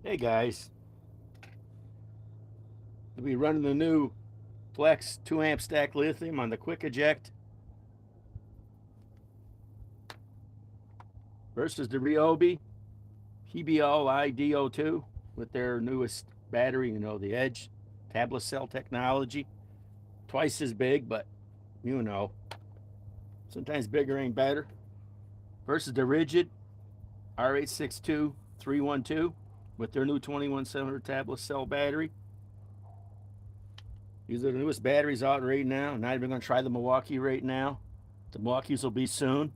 Hey guys, we'll be running the new Flex 2 amp stack lithium on the quick eject versus the Ryobi PBL-IDO2 with their newest battery, the Edge tablet cell technology. Twice as big, but you know, sometimes bigger ain't better. Versus the Rigid R862312 with their new 21700 tablet cell battery. These are the newest batteries out right now. Not even going to try the Milwaukee right now. The Milwaukees will be soon.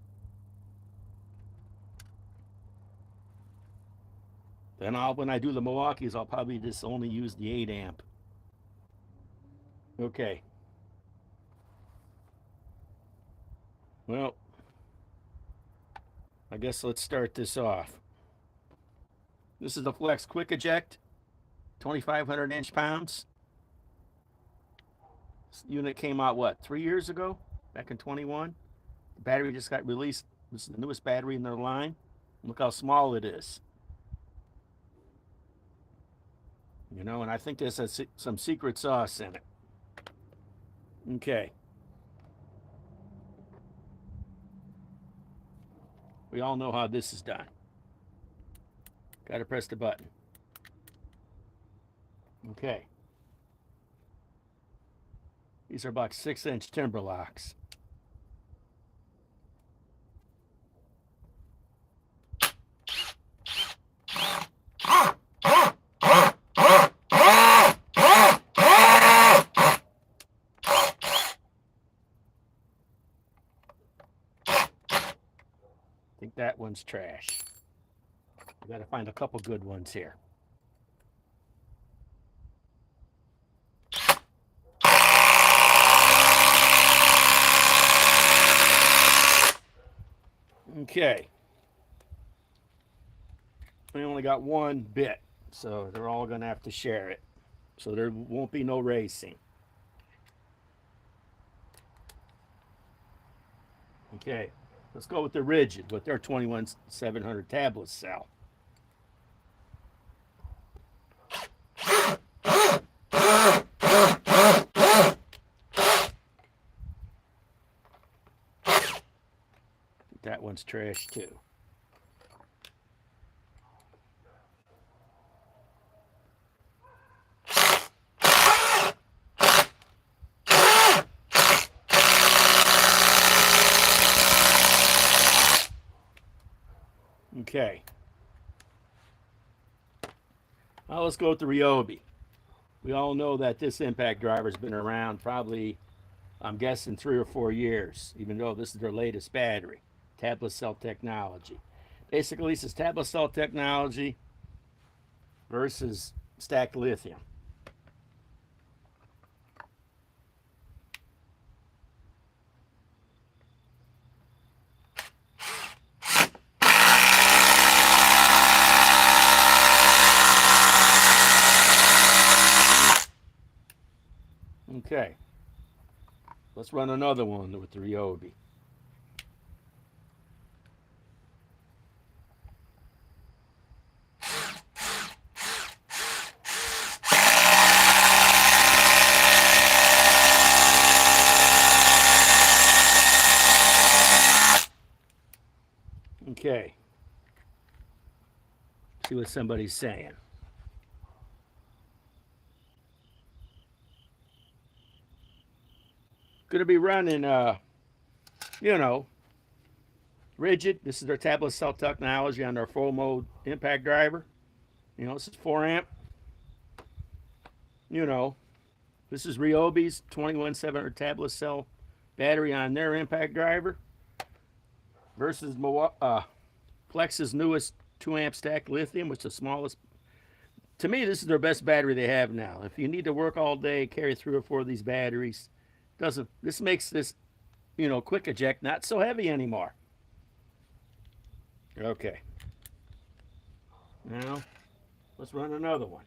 Then when I do the Milwaukees, I'll probably just only use the 8 amp. Okay. Well, I guess let's start this off. This is the Flex Quick Eject, 2,500 inch-pounds. This unit came out, what, 3 years ago? Back in 21. The battery just got released. This is the newest battery in their line. Look how small it is. And I think there's some secret sauce in it. Okay. We all know how this is done. Got to press the button. Okay. These are about 6-inch timber locks. I think that one's trash. We got to find a couple good ones here. Okay. We only got one bit, so they're all going to have to share it. So there won't be no racing. Okay, let's go with the Rigid with their 21700 tablet cell. That one's trash too. Okay. Now let's go with the Ryobi. We all know that this impact driver's been around probably, I'm guessing, 3 or 4 years, even though this is their latest battery, tablet cell technology. Basically, this is tablet cell technology versus stacked lithium. Okay, let's run another one with the Ryobi. Okay, see what somebody's saying. Going to be running, Rigid. This is their tablet cell technology on their full mode impact driver. This is 4 amp. This is Ryobi's 21700 tablet cell battery on their impact driver versus Flex's newest 2 amp stack lithium, which is the smallest. To me, this is their best battery they have now. If you need to work all day, carry 3 or 4 of these batteries, this makes this, quick eject not so heavy anymore. Okay. Now, let's run another one.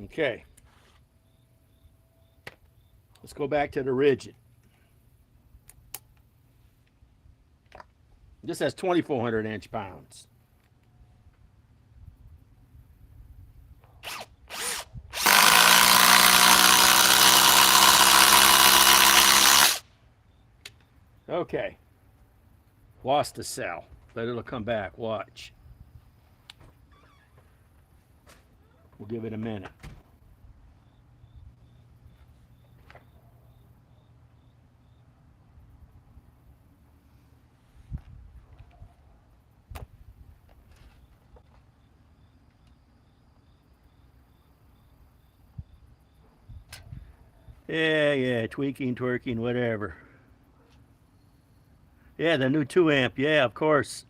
Okay. Let's go back to the rigid. This has 2,400 inch-pounds. Okay. Lost the cell, but it'll come back. Watch. We'll give it a minute. Yeah, tweaking, twerking, whatever. Yeah, the new 2 amp. Yeah, of course.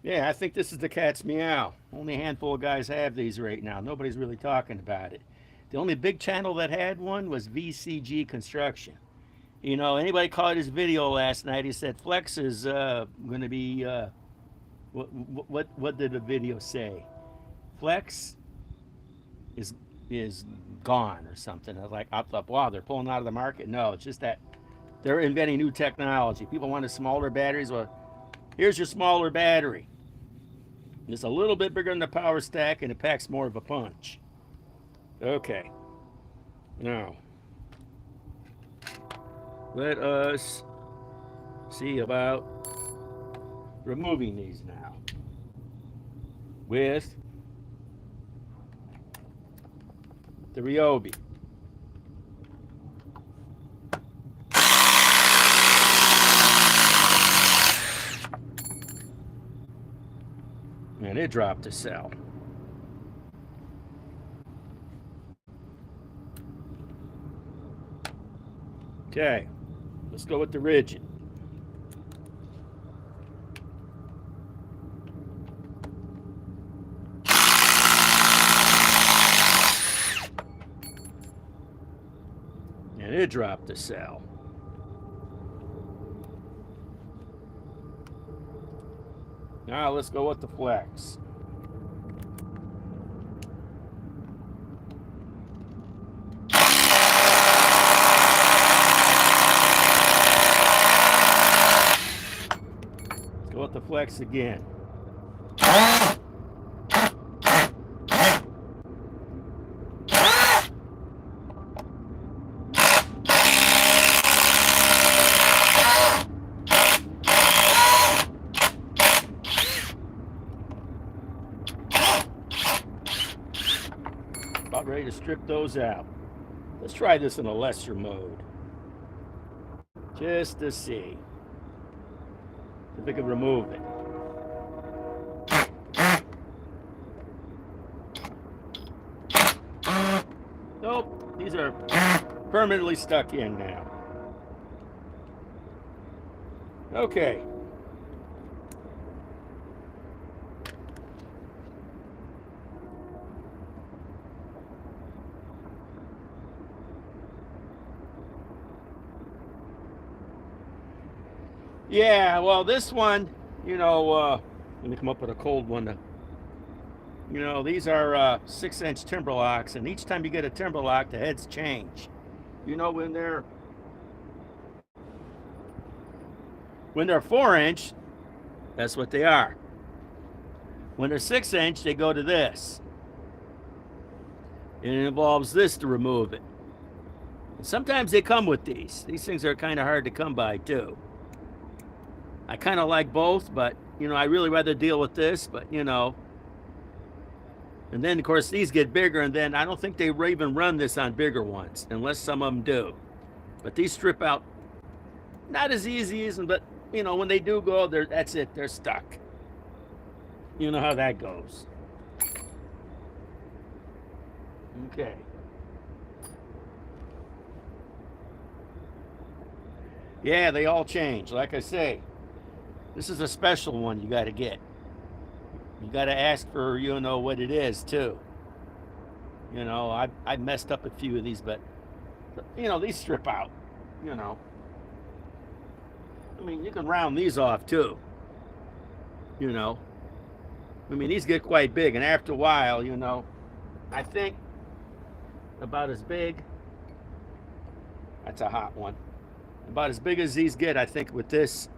Yeah, I think this is the cat's meow. Only a handful of guys have these right now. Nobody's really talking about it. The only big channel that had one was VCG Construction. You know, anybody caught his video last night? He said Flex is going to be what did the video say? Flex is gone or something. I was like, I thought, wow, they're pulling out of the market. No, it's just that they're inventing new technology. People wanted smaller batteries. Well, here's your smaller battery. It's a little bit bigger than the power stack and it packs more of a punch. Okay. Now, let us see about removing these now with the Ryobi. And it dropped a cell. Okay, let's go with the rigid. And it dropped a cell. Now let's go with the Flex. Let's go with the Flex again. About ready to strip those out. Let's try this in a lesser mode. Just to see if we can remove it. Nope, these are permanently stuck in now. Okay. Yeah, well, this one, you know, let me come up with a cold one. You know, these are 6-inch timber locks, and each time you get a timber lock, the heads change. You know, when they're 4-inch, that's what they are. When they're 6-inch, they go to this. And it involves this to remove it. And sometimes they come with these. These things are kind of hard to come by, too. I kind of like both, but, you know, I really rather deal with this, but, you know. And then, of course, these get bigger, and then I don't think they even run this on bigger ones, unless some of them do. But these strip out not as easy as, but, you know, when they do go, that's it, they're stuck. You know how that goes. Okay. Yeah, they all change, like I say. This is a special one you got to get. You got to ask for, you know, what it is, too. You know, I messed up a few of these, but you know, these strip out. You know, I mean, you can round these off too. You know, I mean, these get quite big, and after a while, you know, I think about as big. That's a hot one. About as big as these get, I think, with this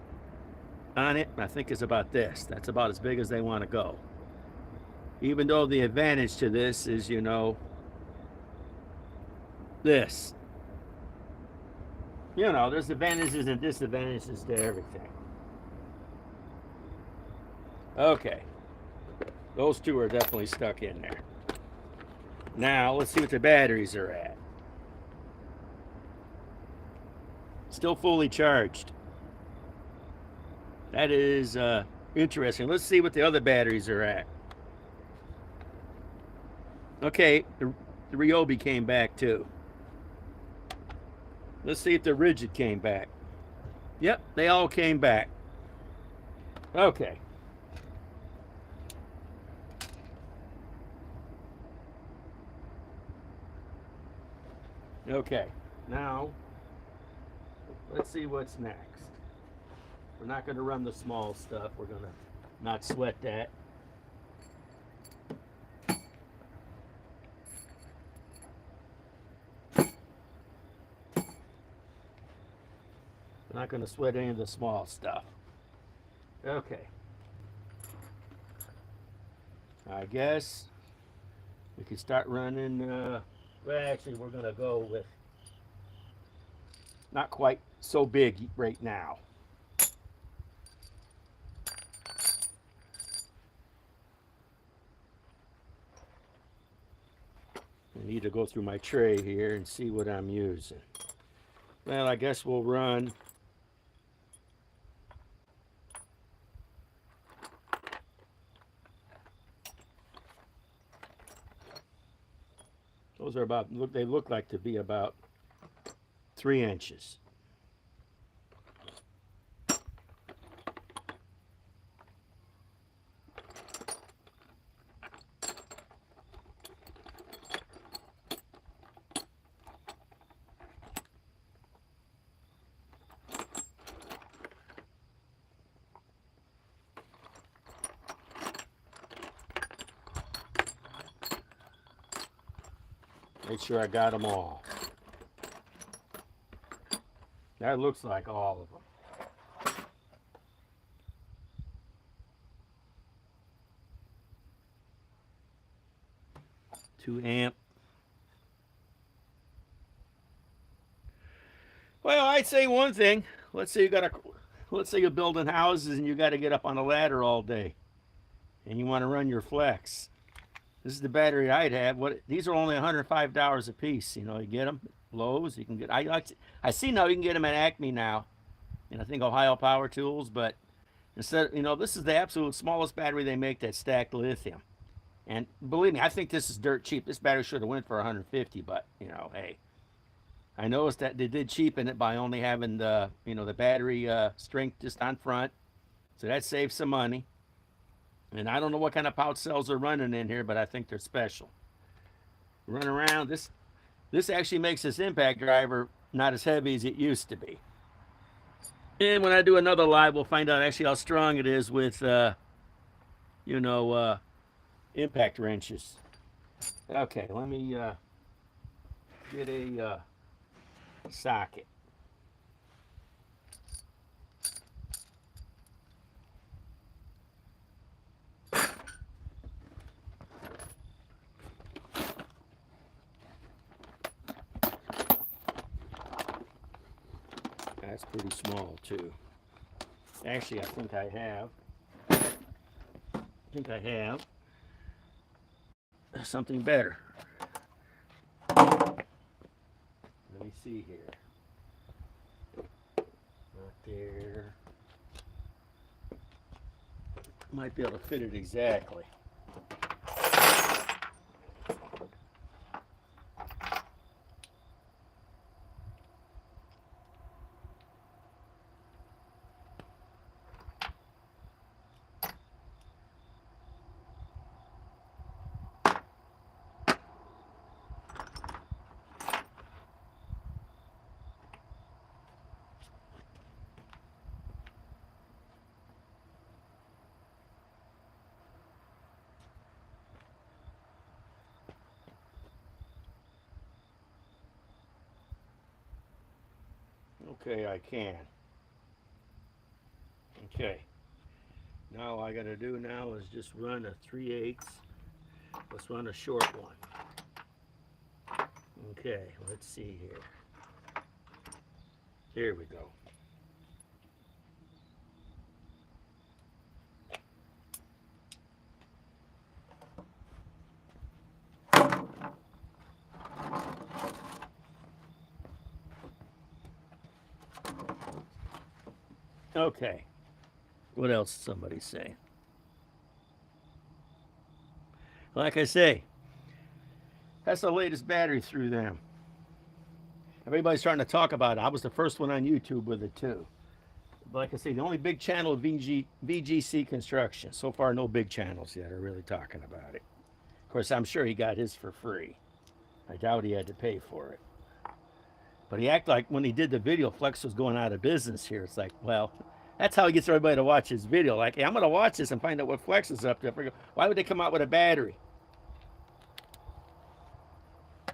on it, I think is about this. That's about as big as they want to go. Even though the advantage to this is, you know, this. You know, there's advantages and disadvantages to everything. Okay. Those two are definitely stuck in there. Now, let's see what the batteries are at. Still fully charged. That is interesting. Let's see what the other batteries are at. Okay, the Ryobi came back too. Let's see if the Rigid came back. Yep, they all came back. Okay. Okay, now let's see what's next. We're not going to run the small stuff. We're going to not sweat that. We're not going to sweat any of the small stuff. Okay. I guess we can start running. Well, actually, we're going to go with not quite so big right now. I need to go through my tray here and see what I'm using. Well, I guess we'll run those are about, look, they look like to be about 3 inches. Make sure I got them all. That looks like all of them. 2 amp. Well, I'd say one thing. Let's say you're building houses and you got to get up on a ladder all day, and you want to run your flex. This is the battery I'd have. These are only $105 a piece. You know, you get them Lowe's. You can get. I see now you can get them at Acme now, and I think Ohio Power Tools. But instead, you know, this is the absolute smallest battery they make that's stacked lithium. And believe me, I think this is dirt cheap. This battery should have went for 150, but you know, hey, I noticed that they did cheapen it by only having the, you know, the battery strength just on front, so that saves some money. And I don't know what kind of pouch cells are running in here, but I think they're special. Run around. This actually makes this impact driver not as heavy as it used to be. And when I do another live, we'll find out actually how strong it is with, you know, impact wrenches. Okay, let me get a socket. That's pretty small too. Actually, I think I have something better. Let me see here. Not there. Might be able to fit it exactly. Okay, I can. Okay. Now all I gotta do now is just run a 3/8. Let's run a short one. Okay, let's see here. Here we go. Okay. What else did somebody say? Like I say, that's the latest battery through them. Everybody's starting to talk about it. I was the first one on YouTube with it too. But like I say, the only big channel of VGC construction. So far, no big channels yet are really talking about it. Of course, I'm sure he got his for free. I doubt he had to pay for it. But he acted like when he did the video, Flex was going out of business here. It's like, well, that's how he gets everybody to watch his video. Like, hey, I'm going to watch this and find out what Flex is up to. Why would they come out with a battery?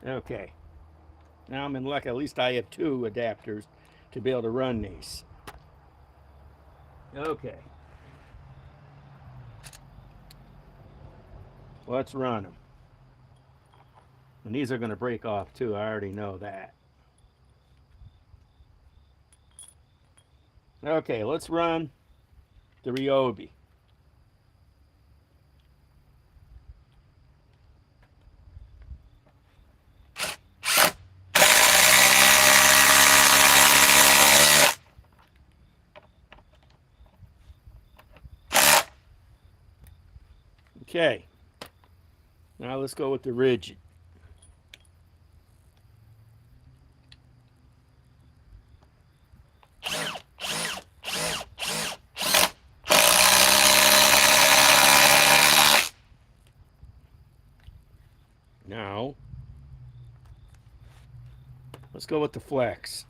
Okay. Now I'm in luck. At least I have 2 adapters to be able to run these. Okay. Let's run them. And these are going to break off too. I already know that. Okay, let's run the Ryobi. Okay. Now let's go with the rigid. Now, let's go with the Flex.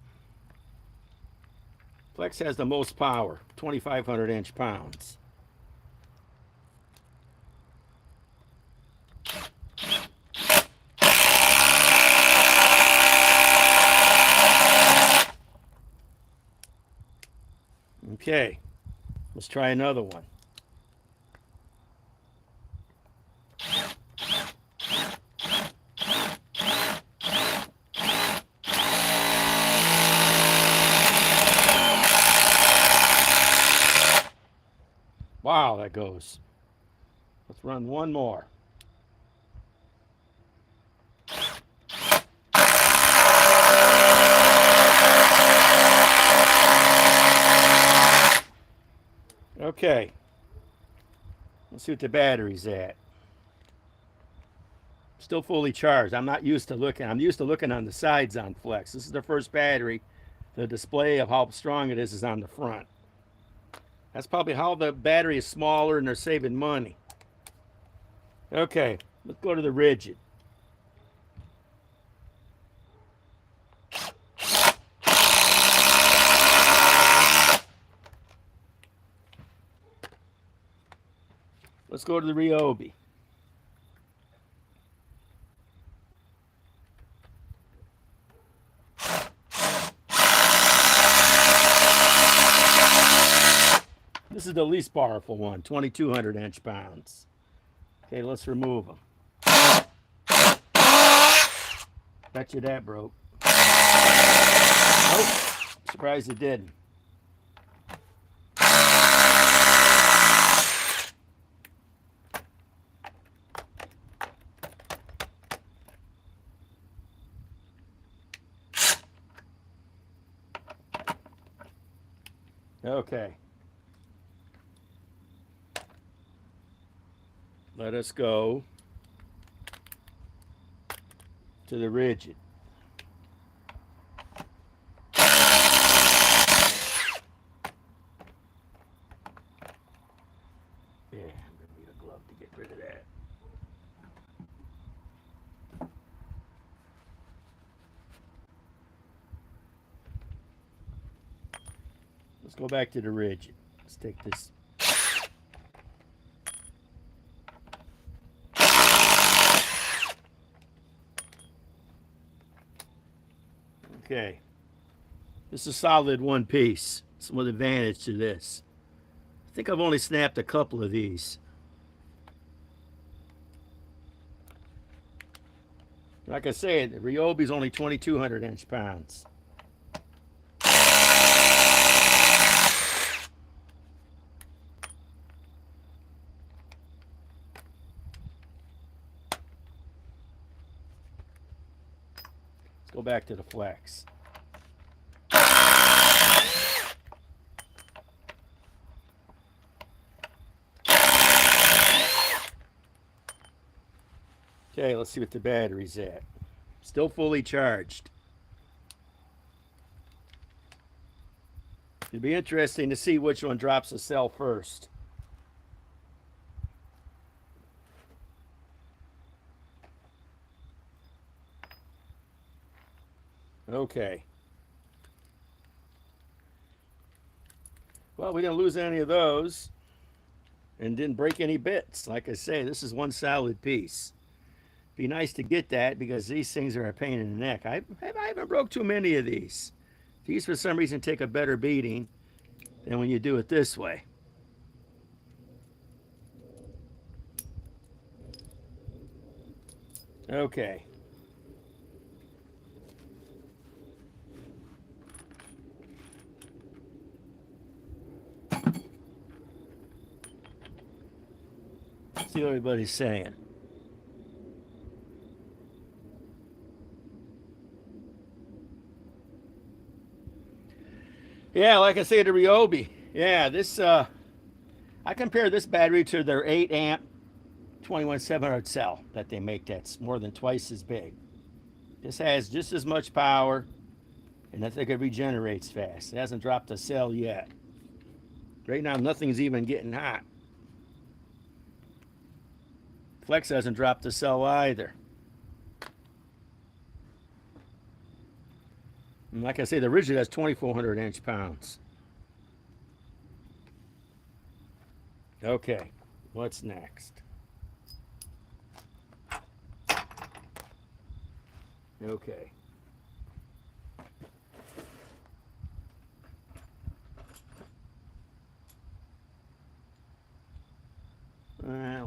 Flex has the most power, 2,500 inch-pounds. Okay, let's try another one. Wow, that goes. Let's run one more. Okay, let's see what the battery's at. Still fully charged. I'm not used to looking. I'm used to looking on the sides on Flex. This is the first battery. The display of how strong it is on the front. That's probably how the battery is smaller and they're saving money. Okay, let's go to the rigid. Let's go to the Ryobi. This is the least powerful one, 2,200 inch-pounds. Okay, let's remove them. Bet you that broke. Nope, surprised it didn't. Okay. Let us go to the rigid. Yeah, I'm gonna need a glove to get rid of that. Let's go back to the rigid. Let's take this. Okay. This is a solid one piece. Some advantage to this. I think I've only snapped a couple of these. Like I said, the Ryobi's only 2,200 inch-pounds. Let's go back to the flex. Okay, let's see what the battery's at. Still fully charged. It'd be interesting to see which one drops the cell first. Okay. Well, we didn't lose any of those and didn't break any bits. Like I say, this is one solid piece. Be nice to get that because these things are a pain in the neck. I haven't broke too many of these. These, for some reason, take a better beating than when you do it this way. Okay. See what everybody's saying. Yeah, like I say, the Ryobi. Yeah, this I compare this battery to their 8 amp 21700 cell that they make that's more than twice as big. This has just as much power, and I think it regenerates fast. It hasn't dropped a cell yet. Right now, nothing's even getting hot. Flex hasn't dropped a cell either. And like I say, the original has 2,400 inch-pounds. Okay, what's next? Okay.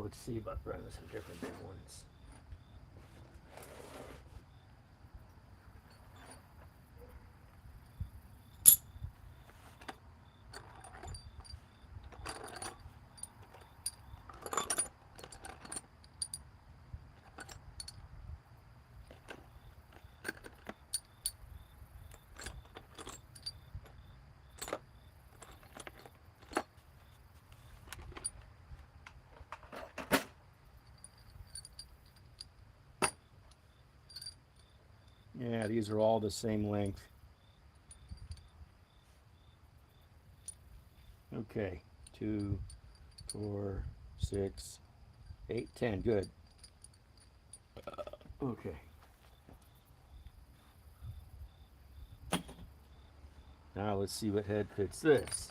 Let's see about running some different ones. Yeah, these are all the same length. Okay, 2, 4, 6, 8, 10. Good. Okay. Now let's see what head fits this.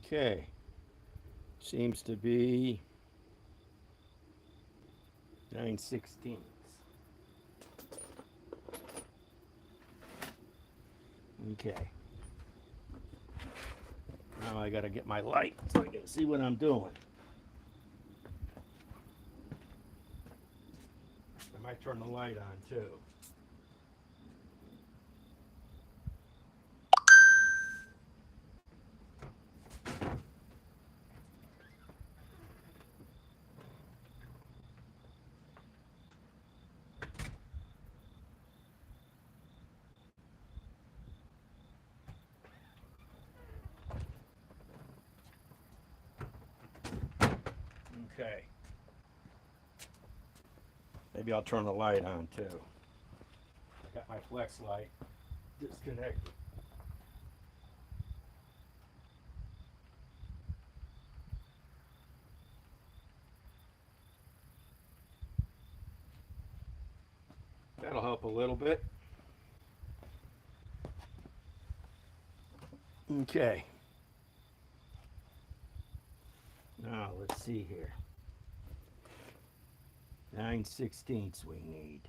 Okay. Seems to be 9/16. Okay. Now I gotta get my light so I can see what I'm doing. I might turn the light on too. Okay. Maybe I'll turn the light on too. I got my flex light disconnected. That'll help a little bit. Okay. let's see here. 9/16 we need.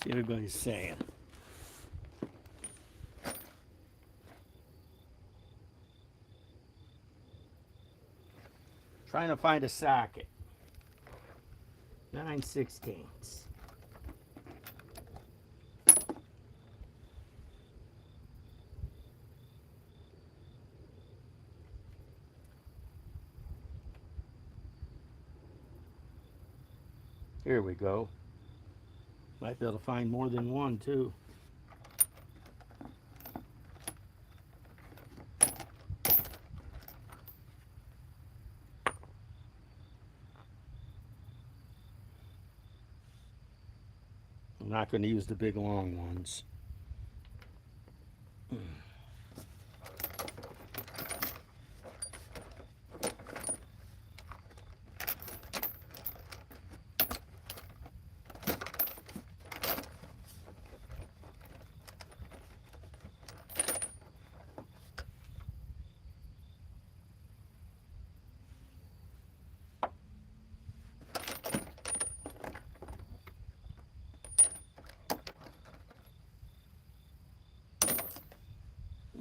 See what everybody's saying. Trying to find a socket. 9/16. Here we go. Might be able to find more than one too. I'm not going to use the big long ones.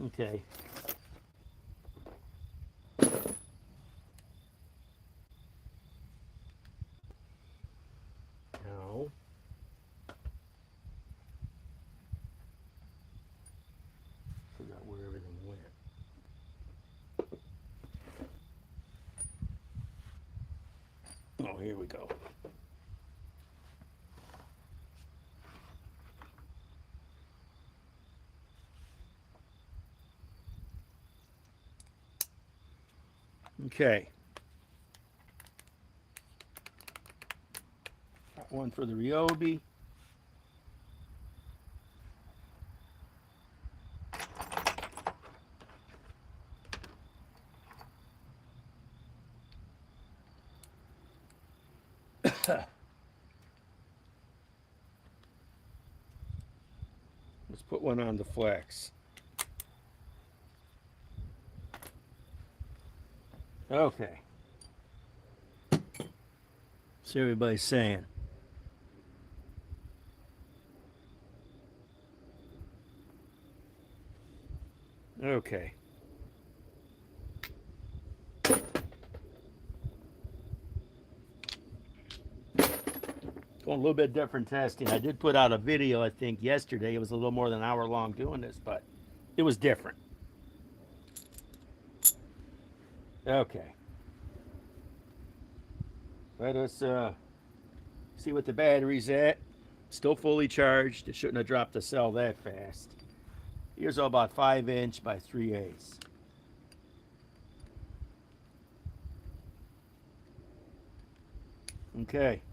Okay. Now, forgot where everything went. Oh, here we go. Okay. Got one for the Ryobi. Let's put one on the flex. Okay. See what everybody's saying. Okay. Going a little bit different testing. I did put out a video, I think, yesterday. It was a little more than an hour long doing this, but it was different. Okay. Let us see what the battery's at. Still fully charged. It shouldn't have dropped the cell that fast. Here's all about 5" by 3/8. Okay.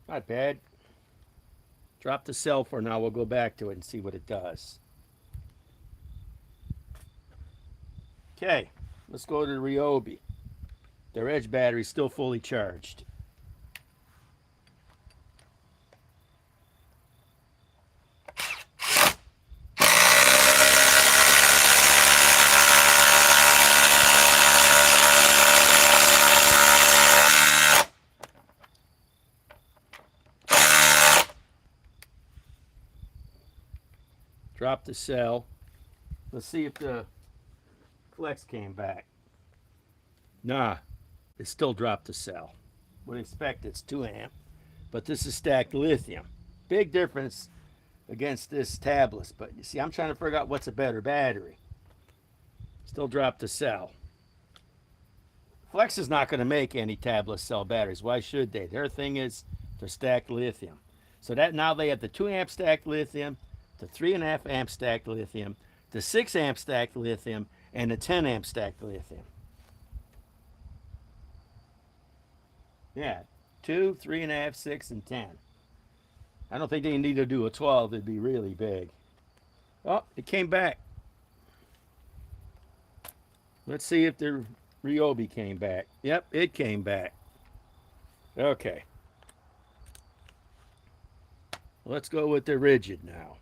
Not bad. Drop the cell for now. We'll go back to it and see what it does. Okay, let's go to the Ryobi. Their edge battery's still fully charged. Drop the cell. Let's see if the flex came back. Nah, it still dropped the cell. Would expect it's 2 amp, but this is stacked lithium. Big difference against this tabless, but you see, I'm trying to figure out what's a better battery. Still dropped the cell. Flex is not going to make any tabless cell batteries. Why should they? Their thing is to stack lithium. So that now they have the 2 amp stacked lithium, the 3.5 amp stacked lithium, the 6 amp stacked lithium, and the 10 amp stacked lithium. Yeah, 2, 3.5, 6, and 10. I don't think they need to do a 12. It'd be really big. Oh, it came back. Let's see if the Ryobi came back. Yep, it came back. Okay. Let's go with the rigid now.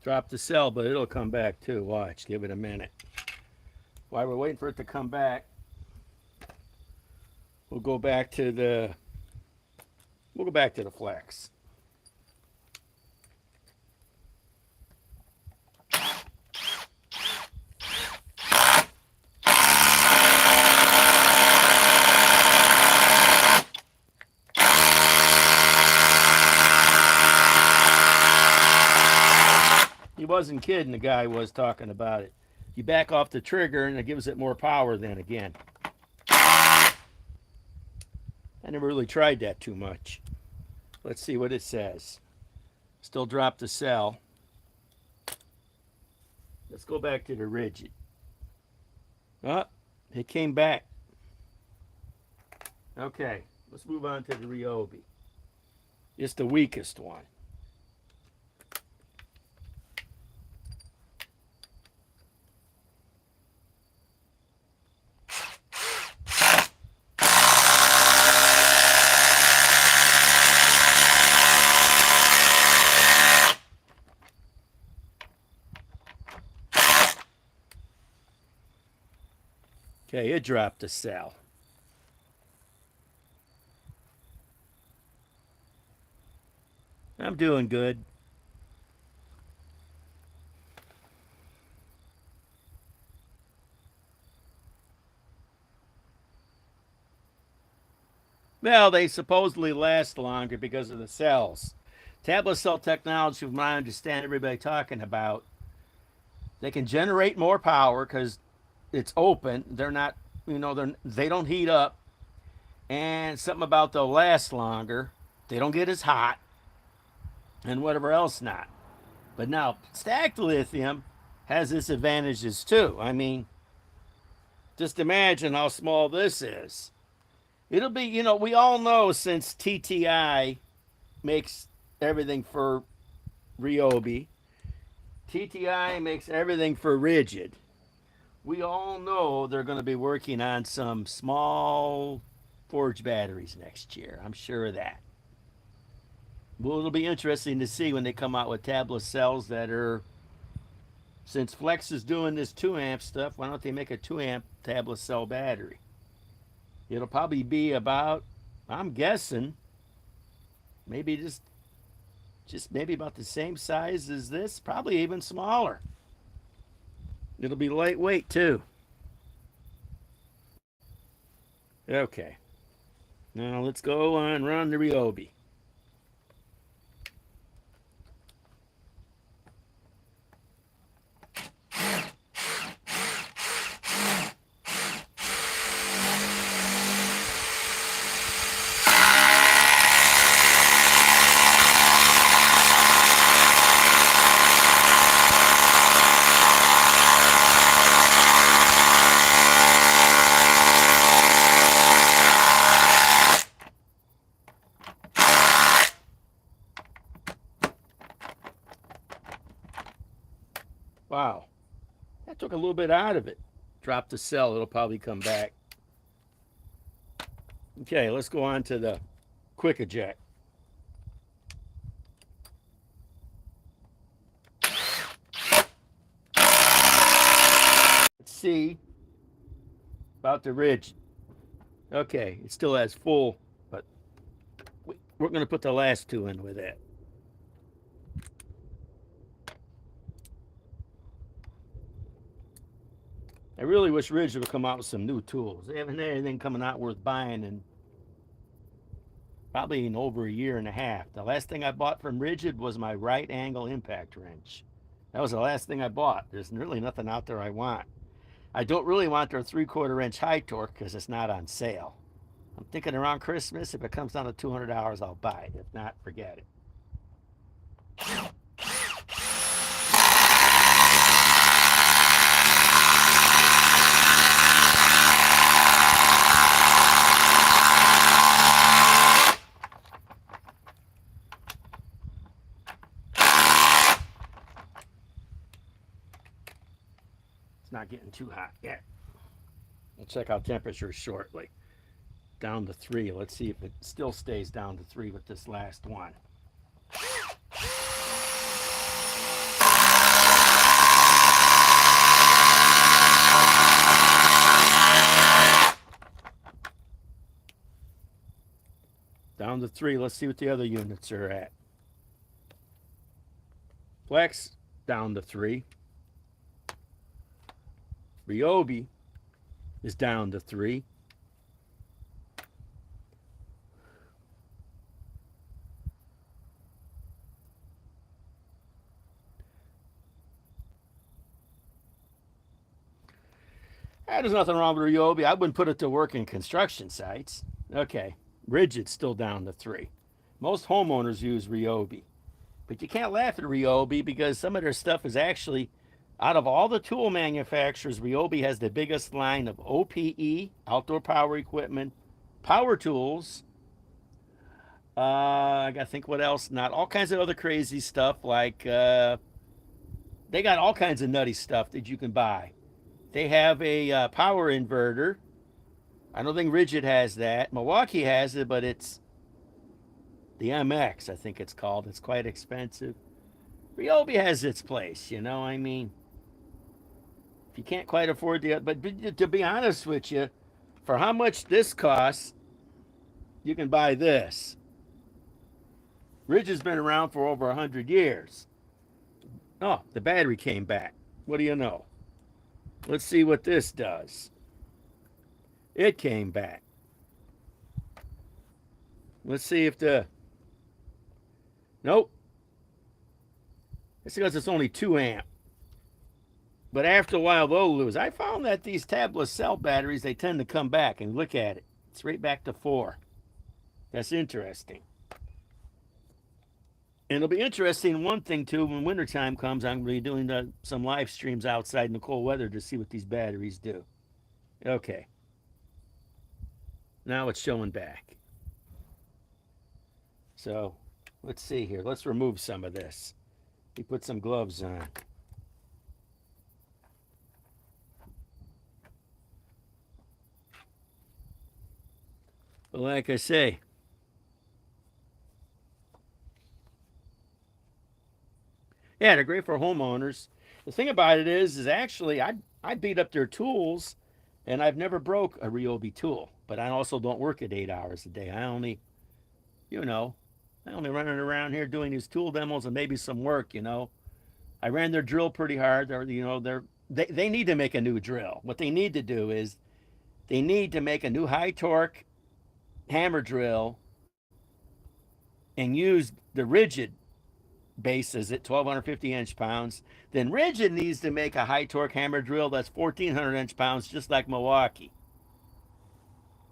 Drop the cell, but it'll come back too. Watch, give it a minute. While we're waiting for it to come back, we'll go back to the flex. He wasn't kidding, the guy was talking about it. You back off the trigger and it gives it more power then again. I never really tried that too much. Let's see what it says. Still drop the cell. Let's go back to the rigid. Oh, it came back. Okay, let's move on to the Ryobi. It's the weakest one. Okay, it dropped a cell. I'm doing good. Well, they supposedly last longer because of the cells. Tablet cell technology, from what I understand everybody talking about, they can generate more power because it's open. They're not, they don't heat up. And something about they'll last longer. They don't get as hot. And whatever else not. But now, stacked lithium has its advantages too. I mean, just imagine how small this is. It'll be, we all know since TTI makes everything for Ryobi, TTI makes everything for rigid. We all know they're going to be working on some small forge batteries next year. I'm sure of that. Well, it'll be interesting to see when they come out with tablet cells that are, since Flex is doing this 2 amp stuff, why don't they make a 2 amp tablet cell battery? It'll probably be about, I'm guessing, maybe just maybe about the same size as this, probably even smaller. It'll be lightweight too. Okay. Now let's go and run the Ryobi. Wow. That took a little bit out of it. Drop the cell, it'll probably come back. Okay, let's go on to the quick eject. Let's see about the ridge. Okay, it still has full, but we're going to put the last two in with it. I really wish Ridge would come out with some new tools. They haven't had anything coming out worth buying in probably in over a year and a half. The last thing I bought from Rigid was my right angle impact wrench. That was the last thing I bought. There's really nothing out there I want. I don't really want their 3/4 inch high torque because it's not on sale. I'm thinking around Christmas, if it comes down to $200, I'll buy it. If not, forget it. It's not getting too hot yet. We'll check out temperatures shortly. Down to 3. Let's see if it still stays down to 3 with this last one. Down to 3. Let's see what the other units are at. Flex down to 3. Ryobi is down to 3. There's nothing wrong with Ryobi. I wouldn't put it to work in construction sites. Okay, Rigid's still down to 3. Most homeowners use Ryobi. But you can't laugh at Ryobi because some of their stuff is actually, out of all the tool manufacturers, Ryobi has the biggest line of OPE, outdoor power equipment, power tools. I got to think what else. Not all kinds of other crazy stuff like they got all kinds of nutty stuff that you can buy. They have a power inverter. I don't think Rigid has that. Milwaukee has it, but it's the MX, I think it's called. It's quite expensive. Ryobi has its place, you know. I mean, if you can't quite afford the, but to be honest with you, for how much this costs, you can buy this. Rigid's been around for over 100 years. Oh, the battery came back. What do you know? Let's see what this does. It came back. Let's see if the... Nope. It's because it's only 2 amp. But after a while, they'll lose. I found that these tabless cell batteries, they tend to come back. And look at it. It's right back to 4. That's interesting. And it'll be interesting, one thing, too, when wintertime comes, I'm going to be doing some live streams outside in the cold weather to see what these batteries do. Okay. Now it's showing back. So, let's see here. Let's remove some of this. We put some gloves on. But like I say, yeah, they're great for homeowners. The thing about it is actually I beat up their tools, and I've never broke a Ryobi tool. But I also don't work at 8 hours a day. I only, you know, I only running around here doing these tool demos and maybe some work. You know, I ran their drill pretty hard. They need to make a new drill. What they need to do is they need to make a new high torque hammer drill and use the Rigid bases at 1,250 inch-pounds. Then Rigid needs to make a high torque hammer drill that's 1,400 inch-pounds, just like Milwaukee.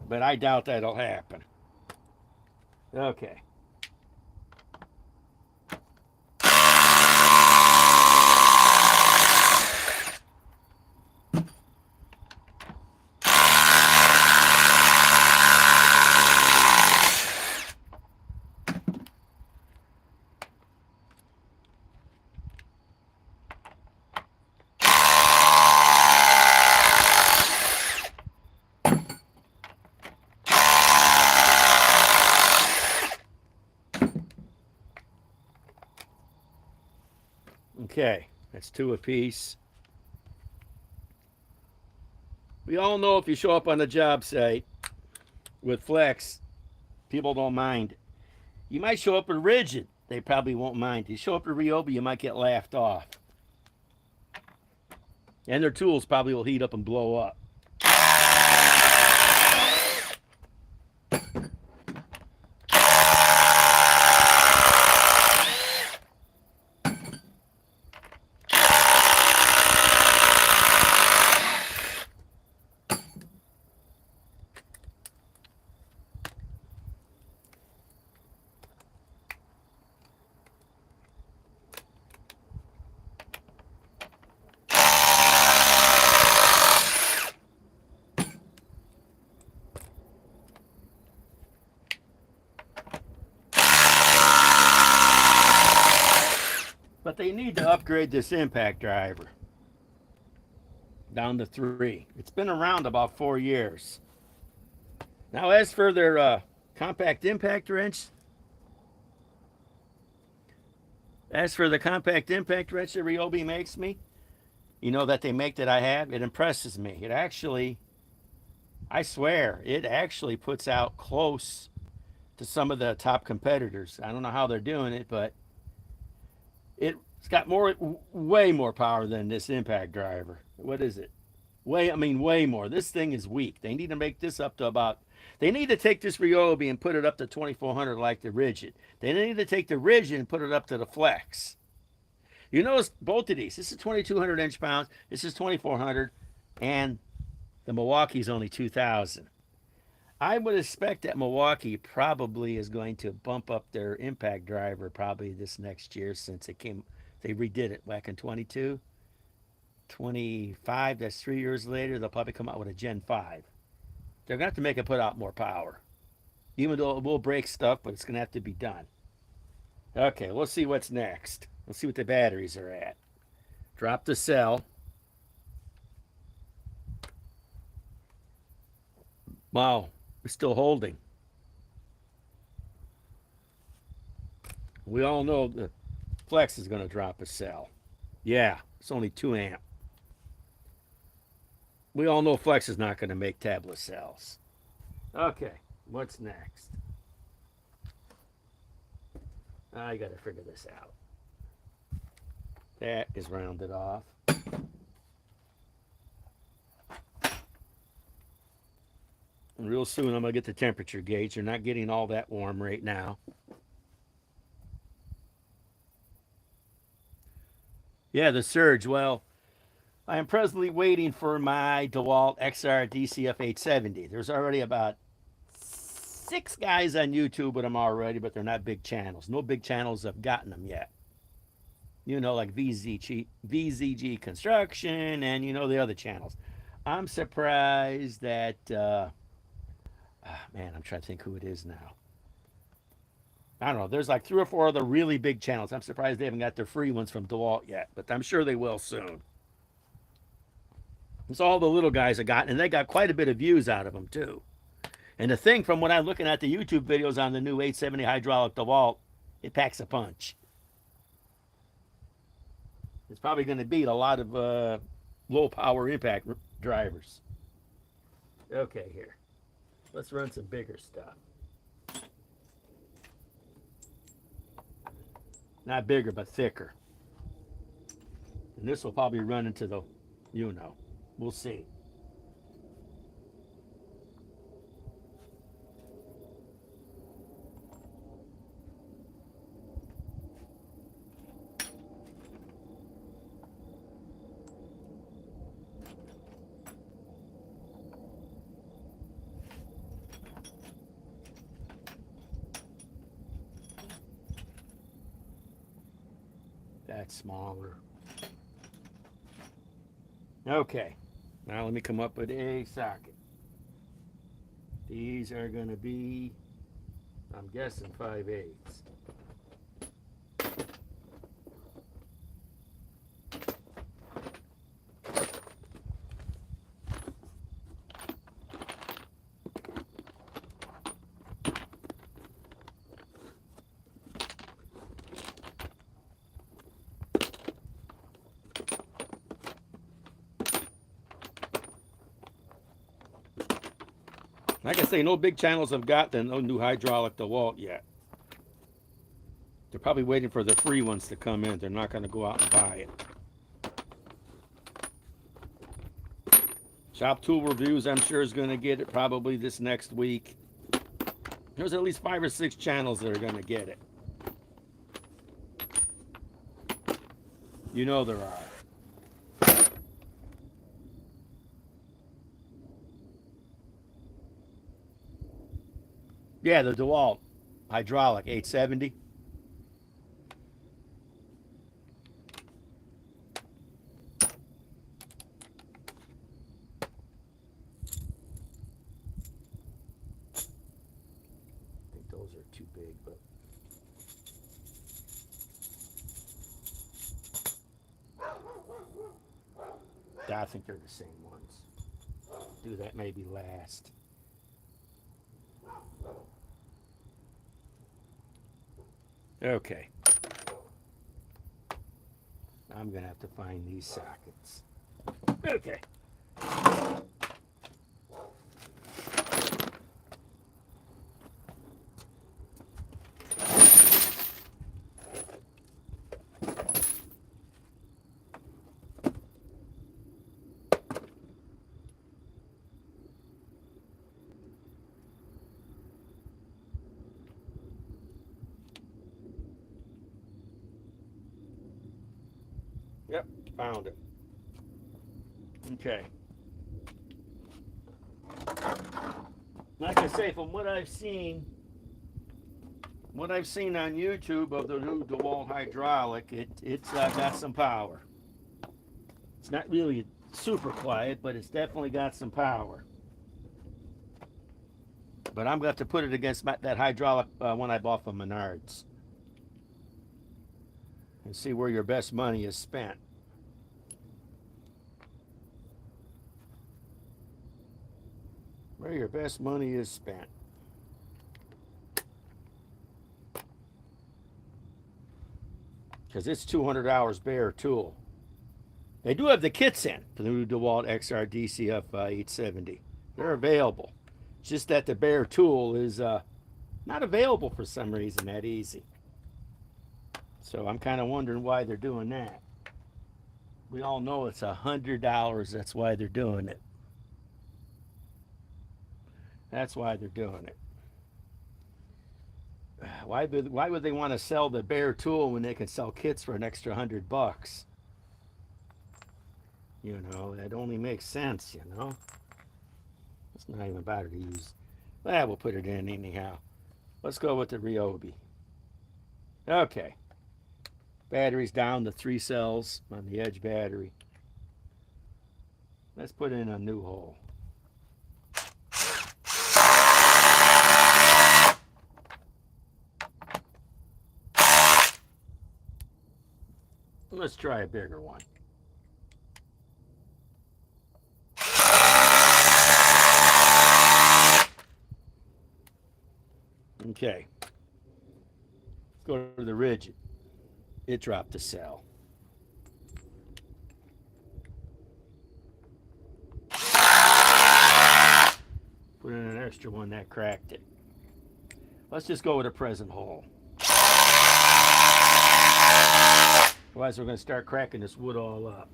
But I doubt that'll happen. Okay. Okay, that's 2 apiece. We all know if you show up on a job site, with flex, people don't mind. You might show up with rigid. They probably won't mind. You show up to Ryobi, you might get laughed off. And their tools probably will heat up and blow up. But they need to upgrade this impact driver down to 3. It's been around about 4 years. Now, as for their compact impact wrench, as for the compact impact wrench that Ryobi makes me, you know, that they make that I have, it impresses me. It actually, I swear, it actually puts out close to some of the top competitors. I don't know how they're doing it, but it's got way more power than this impact driver. What is it? Way more. This thing is weak. They need to make this up to about. They need to take this Ryobi and put it up to 2400 like the rigid. They need to take the rigid and put it up to the flex. You notice both of these. This is 2200 inch-pounds. This is 2400, and the Milwaukee's only 2000. I would expect that Milwaukee probably is going to bump up their impact driver probably this next year, since they redid it back in 22. 25, that's 3 years later, they'll probably come out with a Gen 5. They're going to have to make it put out more power. Even though it will break stuff, but it's going to have to be done. Okay, let's see what's next. Let's see what the batteries are at. Drop the cell. Wow, we're still holding. We all know the flex is going to drop a cell. Yeah, it's only 2 amp. We all know flex is not going to make tablet cells. Okay, what's next? I got to figure this out. That is rounded off. And real soon I'm going to get the temperature gauge. They're not getting all that warm right now. Yeah, the surge. Well, I am presently waiting for my DeWalt XR DCF 870. There's already about 6 guys on YouTube with them already, but they're not big channels. No big channels have gotten them yet. You know, like VZG Construction and, you know, the other channels. I'm surprised that, man, I'm trying to think who it is now. I don't know. There's like 3 or 4 other really big channels. I'm surprised they haven't got their free ones from DeWalt yet, but I'm sure they will soon. It's all the little guys have gotten, and they got quite a bit of views out of them, too. And the thing, from what I'm looking at the YouTube videos on the new 870 hydraulic DeWalt, it packs a punch. It's probably going to beat a lot of low power impact drivers. Okay, here. Let's run some bigger stuff. Not bigger, but thicker. And this will probably run into the, you know, we'll see. That's smaller. Okay, now let me come up with a socket. These are going to be, I'm guessing, 5/8. Like I say, no big channels have got the no new hydraulic DeWalt yet. They're probably waiting for the free ones to come in. They're not going to go out and buy it. Shop Tool Reviews, I'm sure, is going to get it probably this next week. There's at least 5 or 6 channels that are going to get it. You know there are. Yeah, the DeWalt hydraulic 870. I think those are too big, but I think they're the same ones. Do that maybe last. Okay. I'm going to have to find these sockets. Okay. Yep, found it. Okay. Like I say, from what I've seen on YouTube of the new DeWalt hydraulic, it's got some power. It's not really super quiet, but it's definitely got some power. But I'm going to have to put it against that hydraulic one I bought from Menards. And see where your best money is spent. Where your best money is spent. Because it's $200 bare tool. They do have the kits in for the new DeWalt XR DCF 870. They're available. It's just that the bare tool is not available for some reason that easy. So I'm kind of wondering why they're doing that. We all know it's $100. That's why they're doing it. That's why they're doing it. Why would they want to sell the bare tool when they can sell kits for an extra $100? You know, that only makes sense, you know. It's not even better to use. Well, we'll put it in anyhow. Let's go with the Ryobi. Okay. Battery's down to 3 cells on the edge battery. Let's put in a new hole. Let's try a bigger one. Okay. Let's go to the rigid. It dropped a cell. Put in an extra one that cracked it. Let's just go with a present hole. Otherwise, we're going to start cracking this wood all up.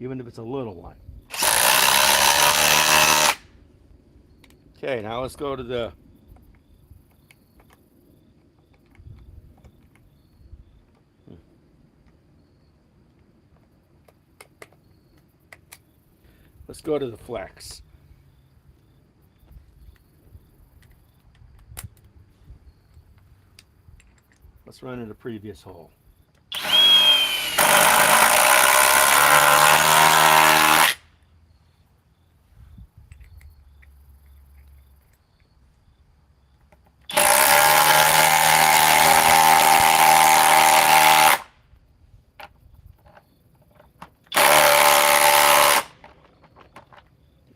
Even if it's a little one. Okay, now let's go to the flex. Let's run in the previous hole.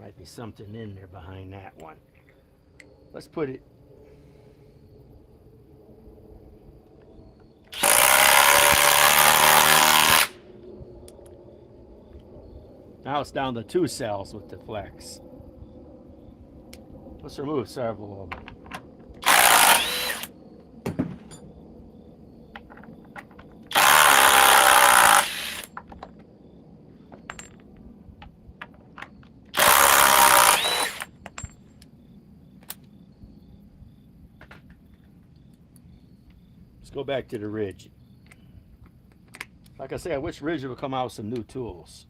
Might be something in there behind that one. Let's put it. Now it's down to 2 cells with the flex. Let's remove several of them. Let's go back to the rigid. Like I say, I wish rigid would come out with some new tools.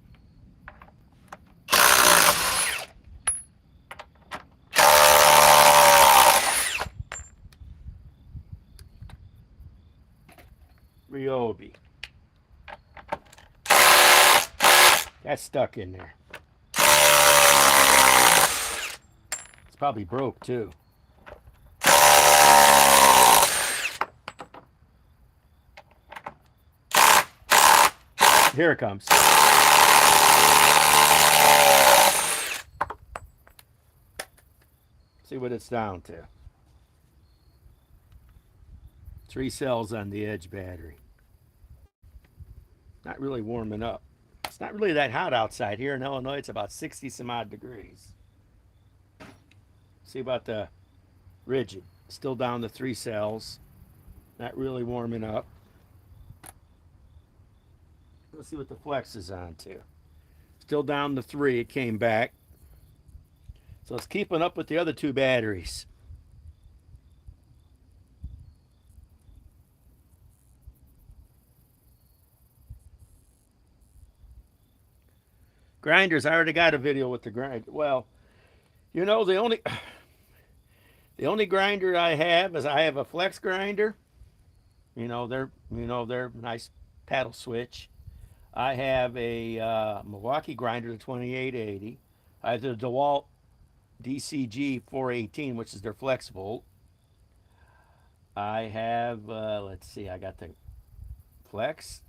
Ryobi. That's stuck in there. It's probably broke too. Here it comes. See what it's down to. 3 cells on the edge battery. Not really warming up. It's not really that hot outside. Here in Illinois, it's about 60 some odd degrees. See about the rigid. Still down to 3 cells. Not really warming up. Let's see what the flex is on to. Still down to 3. It came back. So it's keeping up with the other 2 batteries. Grinders, I already got a video with the grinder. Well, you know, the only grinder I have is I have a flex grinder. You know, they're nice paddle switch. I have a Milwaukee grinder, the 2880. I have the DeWalt DCG 418, which is their flex volt. I have, let's see, I got the flex,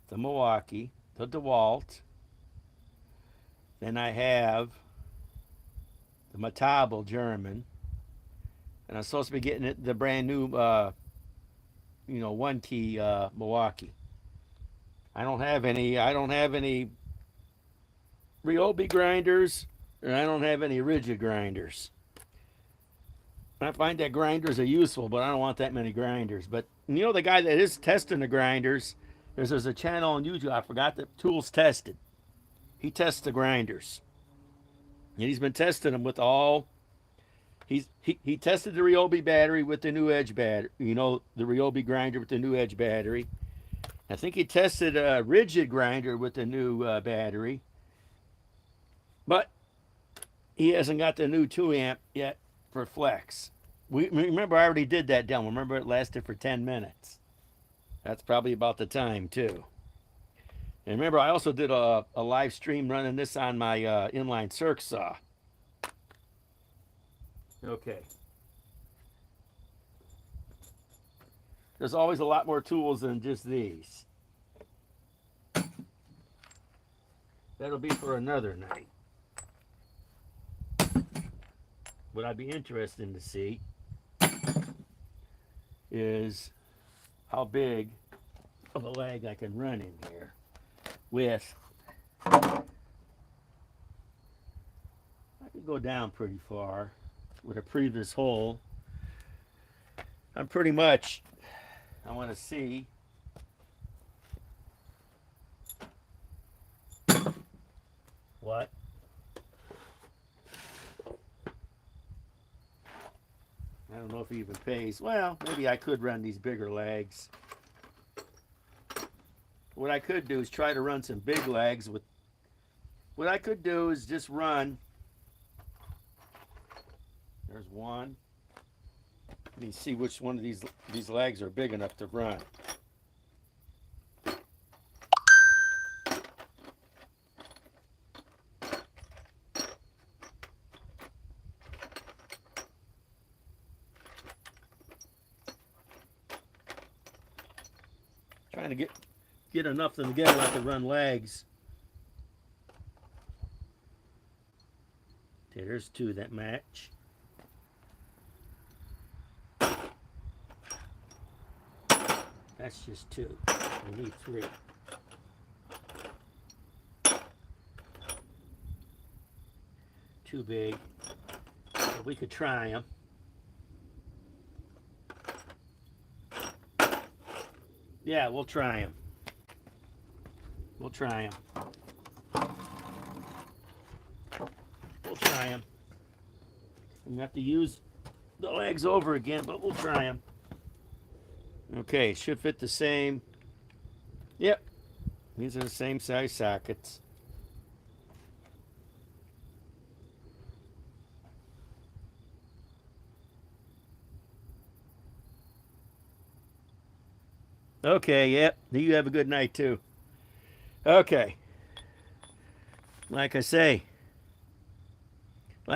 the Milwaukee, the DeWalt. Then I have the Metabo German, and I'm supposed to be getting it, the brand new, 1-key Milwaukee. I don't have any Ryobi grinders, and I don't have any rigid grinders. I find that grinders are useful, but I don't want that many grinders. But you know, the guy that is testing the grinders, there's a channel on YouTube, I forgot the tools tested. He tests the grinders, and he's been testing them with all. He tested the Ryobi battery with the new edge battery. You know, the Ryobi grinder with the new edge battery. I think he tested a rigid grinder with the new battery, but he hasn't got the new 2 amp yet for flex. We remember I already did that demo. Remember it lasted for 10 minutes. That's probably about the time too. And remember, I also did a live stream running this on my inline circ saw. Okay. There's always a lot more tools than just these. That'll be for another night. What I'd be interested to see is how big of a lag I can run in here with. I could go down pretty far with a previous hole. I'm pretty much, I want to see what I don't know if he even pays. Well, maybe I could run these bigger legs. What I could do is try to run some big legs with. What I could do is just run. There's one. Let me see which one of these legs are big enough to run. Trying to get enough of them together I can run legs. Okay, there's 2 that match. That's just 2. We need 3. too big. But we could try them. Yeah, we'll try them. We'll try them. We'll try them. We have to use the legs over again, but we'll try them. Okay, should fit the same. Yep, these are the same size sockets. Okay, yep. You have a good night too. Okay. Like I say, when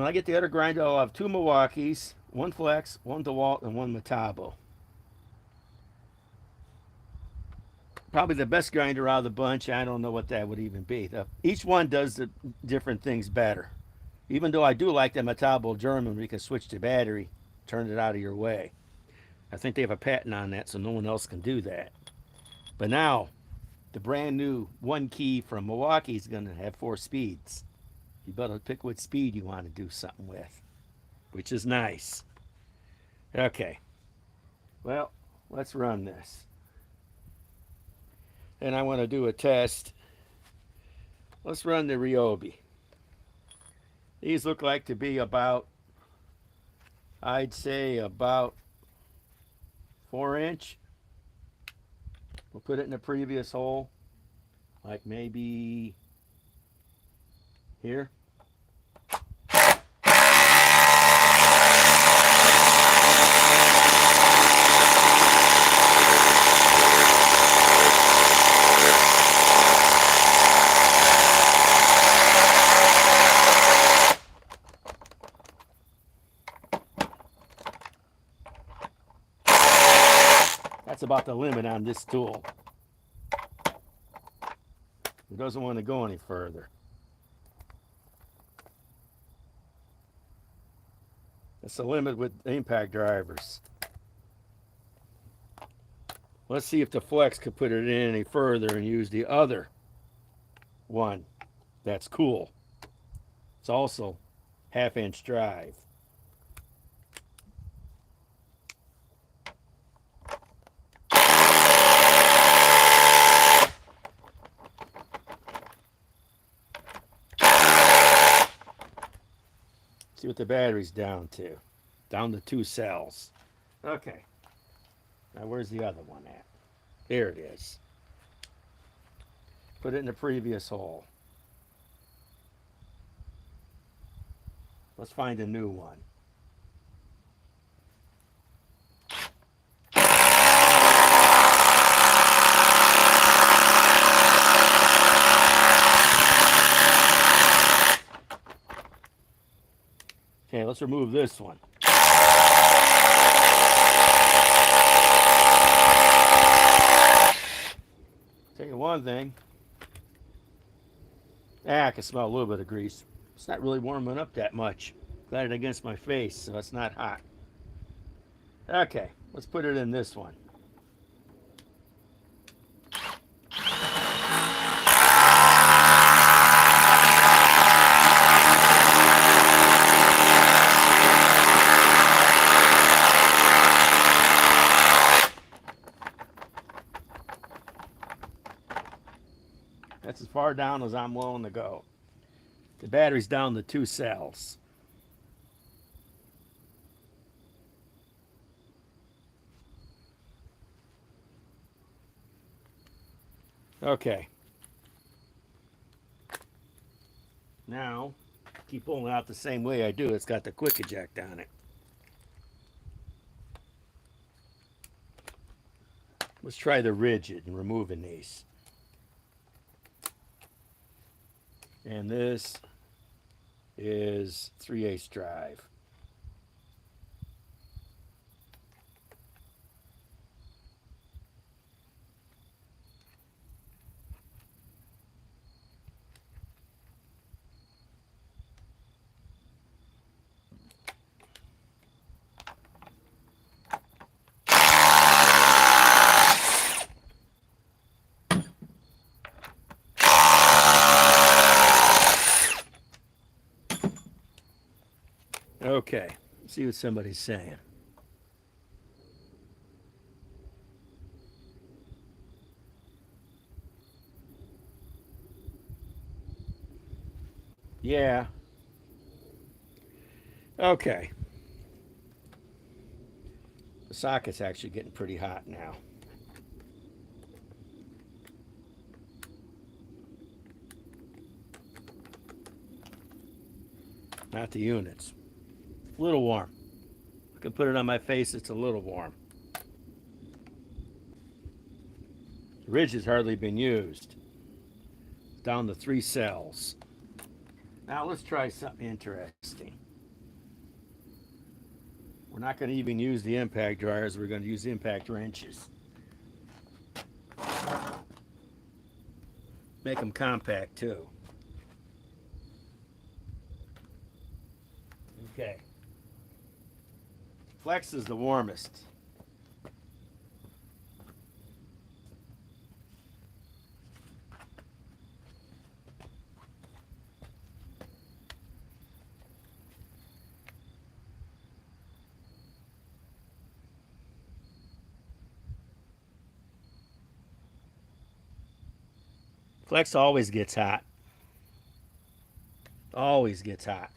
I get the other grinder, I'll have 2 Milwaukees, 1 Flex, 1 DeWalt, and 1 Metabo. Probably the best grinder out of the bunch. I don't know what that would even be. Each one does the different things better. Even though I do like the Metabo German, we can switch the battery, turn it out of your way. I think they have a patent on that, so no one else can do that. But now, the brand new 1 key from Milwaukee is going to have 4 speeds. You better pick what speed you want to do something with, which is nice. Okay, well, let's run this. And I want to do a test. Let's run the Ryobi. These look like to be about, I'd say about 4-inch. We'll put it in the previous hole, like maybe here. That's about the limit on this tool. It doesn't want to go any further. That's the limit with impact drivers. Let's see if the Flex could put it in any further and use the other one. That's cool. It's also 1/2-inch drive. See what the battery's down to. Down to 2 cells. Okay. Now where's the other one at? There it is. Put it in the previous hole. Let's find a new one. Okay, let's remove this one. Tell you one thing. I can smell a little bit of grease. It's not really warming up that much. Got it against my face, so it's not hot. Okay, let's put it in this one. That's as far down as I'm willing to go. The battery's down to 2 cells. Okay. Now, keep pulling out the same way I do. It's got the quick eject on it. Let's try the rigid and removing these. And this is 3/8 drive. Okay, let's see what somebody's saying. Yeah. Okay. The socket's actually getting pretty hot now. Not the units. A little warm. I can put it on my face, it's a little warm. The ridge has hardly been used. It's down to 3 cells. Now let's try something interesting. We're not going to even use the impact dryers, we're going to use impact wrenches. Make them compact too. Okay. Flex is the warmest. Flex always gets hot. Always gets hot.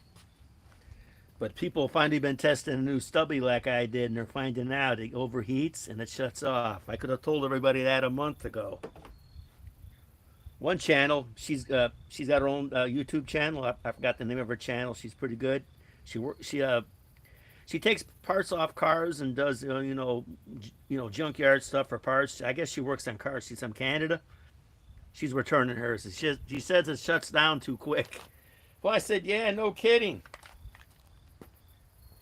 But people have finally been testing a new stubby like I did, and they're finding out it overheats and it shuts off. I could have told everybody that a month ago. One channel, she's got her own YouTube channel. I forgot the name of her channel. She's pretty good. She takes parts off cars and does junkyard stuff for parts. I guess she works on cars. She's from Canada. She's returning hers. She says it shuts down too quick. Well, I said, yeah, no kidding.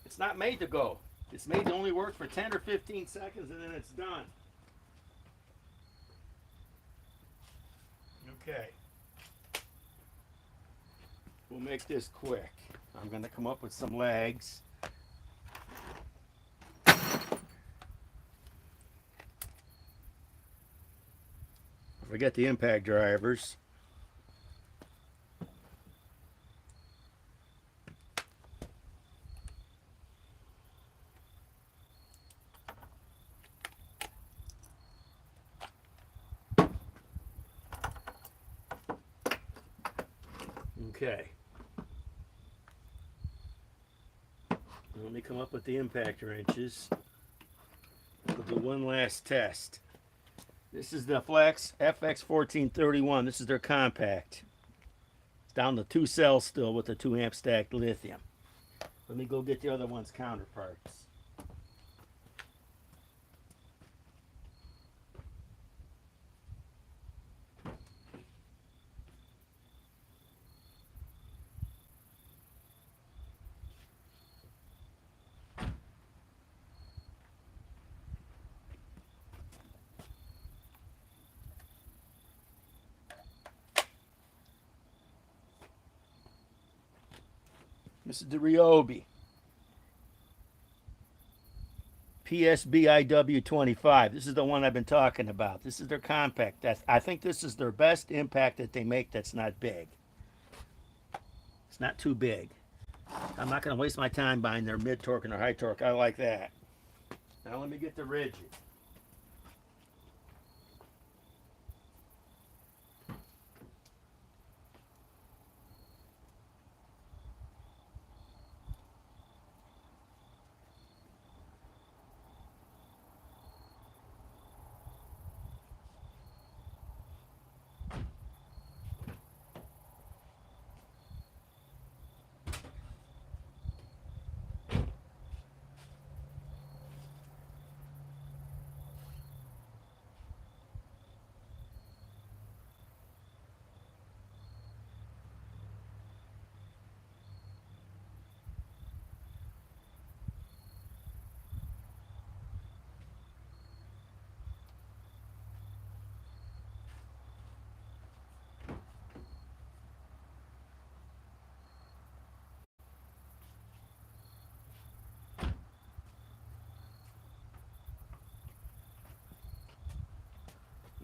It's not made to go. It's made to only work for 10 or 15 seconds and then it's done. Okay. We'll make this quick. I'm going to come up with some legs. Forget the impact drivers. Okay. Let me come up with the impact wrenches. We'll do one last test. This is the Flex FX1431. This is their compact. It's down to 2 cells still with the 2 amp stacked lithium. Let me go get the other one's counterparts. This is the Ryobi PSBIW25. This is the one I've been talking about. This is their compact. I think this is their best impact that they make that's not big. It's not too big. I'm not going to waste my time buying their mid torque and their high torque. I like that. Now let me get the rigid.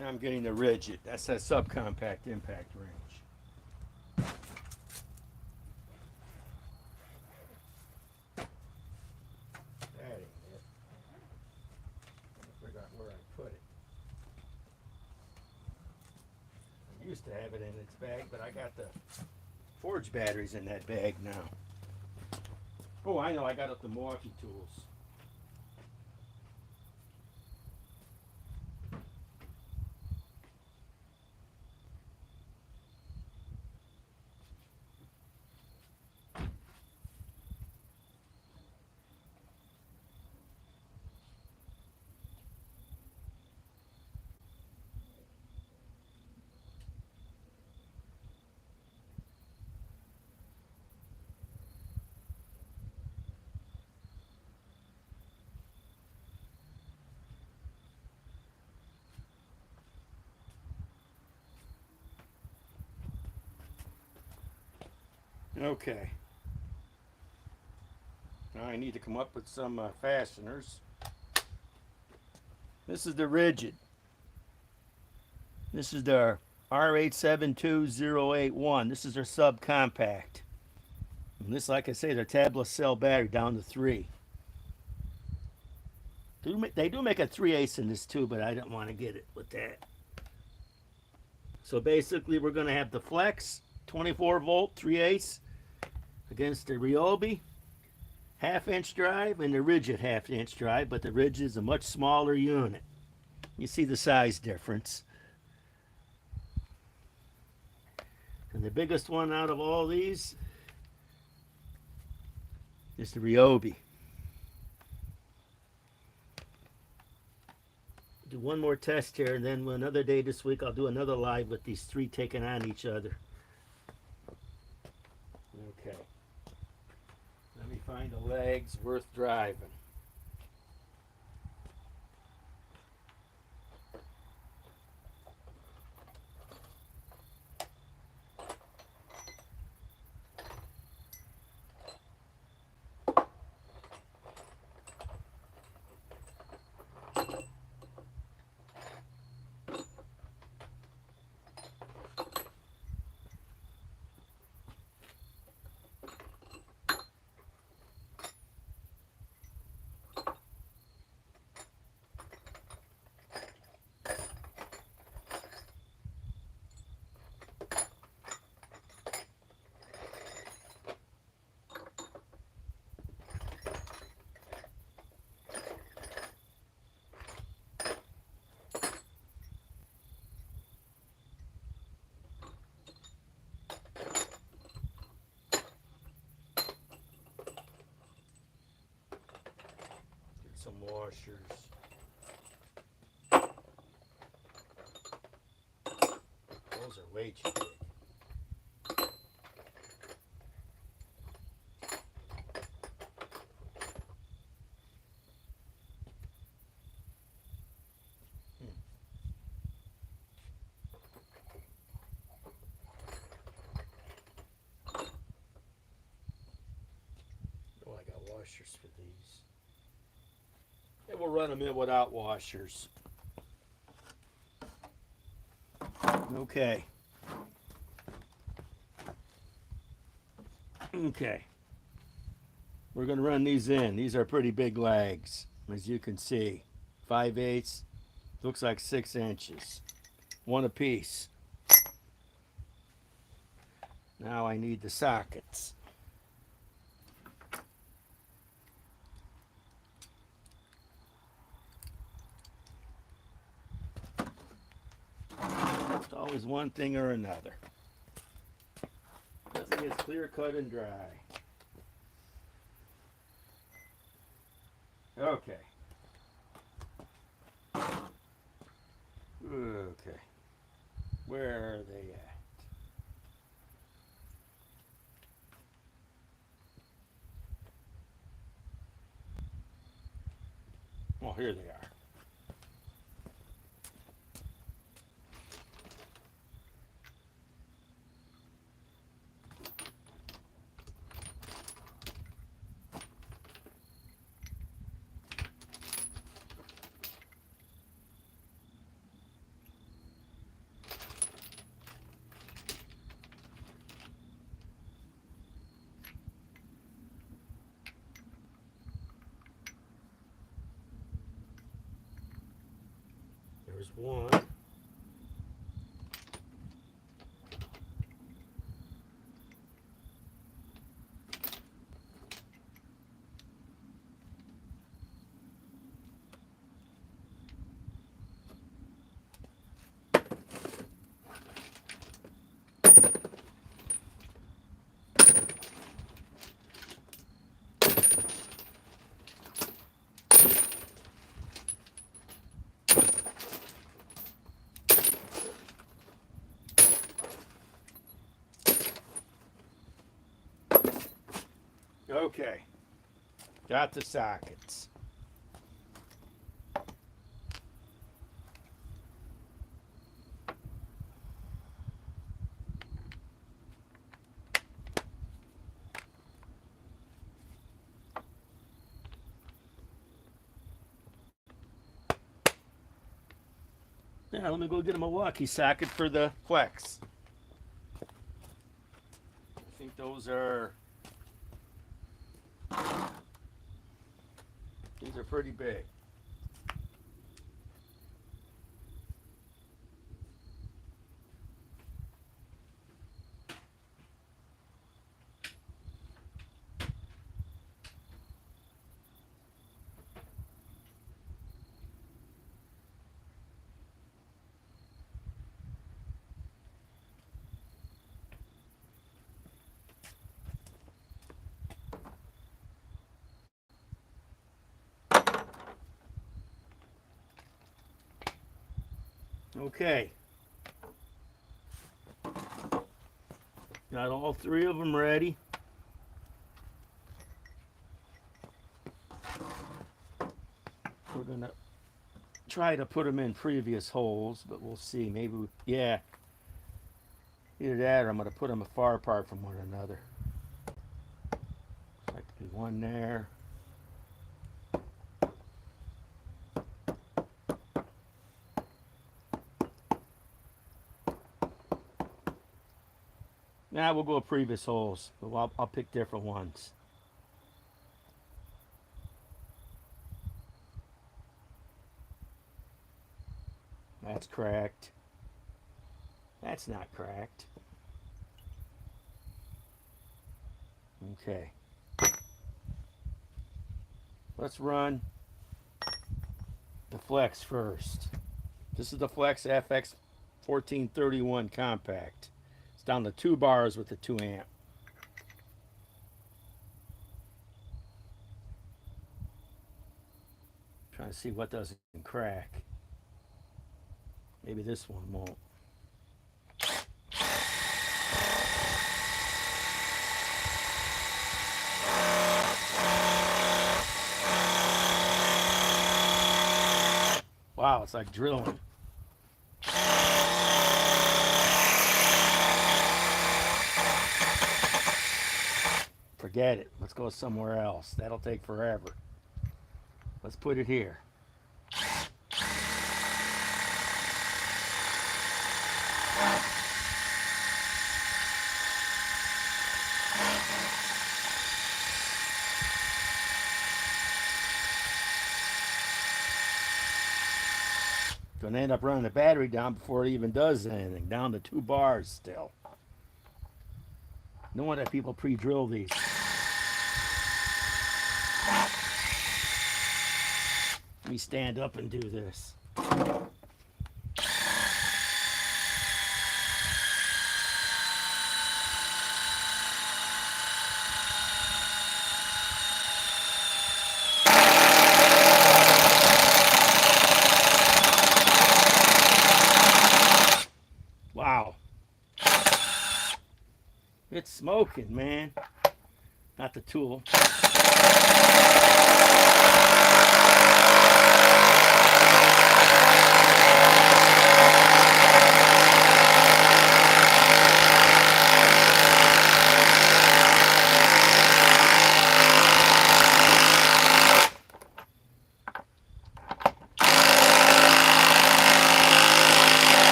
Now I'm getting the rigid. That's a subcompact impact wrench. used to have it in its bag, but I got the forged batteries in that bag now. Oh, I know, I got up the Milwaukee tools. Okay. Now I need to come up with some fasteners. This is the rigid. This is their R872081. This is their subcompact. And this, like I say, their tabless cell battery down to 3. They do make a 3/8 in this too, but I don't want to get it with that. So basically, we're going to have the Flex 24 volt 3/8 against the Ryobi half-inch drive and the rigid half-inch drive, but the rigid is a much smaller unit. You see the size difference. And the biggest one out of all these is the Ryobi. Do one more test here, and then another day this week I'll do another live with these 3 taking on each other. Okay. Let me find the legs worth driving. Some washers. Those are way too big. Oh, I got washers for these. And we'll run them in without washers. Okay. Okay. We're going to run these in. These are pretty big legs, as you can see. 5/8, looks like 6 inches. One apiece. Now I need the sockets. It's always one thing or another. Nothing is clear cut and dry. Okay. Okay. Where are they at? Oh, here they are. There's one. Okay, got the sockets. Now let me go get a Milwaukee socket for the flex. I think these are pretty big. Okay. Got all three of them ready. We're going to try to put them in previous holes, but we'll see. Maybe, yeah. Either that or I'm going to put them far apart from one another. Like to be one there. Now we'll go with previous holes, but I'll pick different ones. That's cracked. That's not cracked. Okay. Let's run the flex first. This is the Flex FX 1431 compact. It's down to 2 bars with the 2 amp. Trying to see what doesn't crack. Maybe this one won't. Wow, it's like drilling. Forget it. Let's go somewhere else. That'll take forever. Let's put it here. Gonna end up running the battery down before it even does anything. Down to 2 bars still. No wonder people pre-drill these. Let me stand up and do this. Wow. It's smoking, man. Not the tool.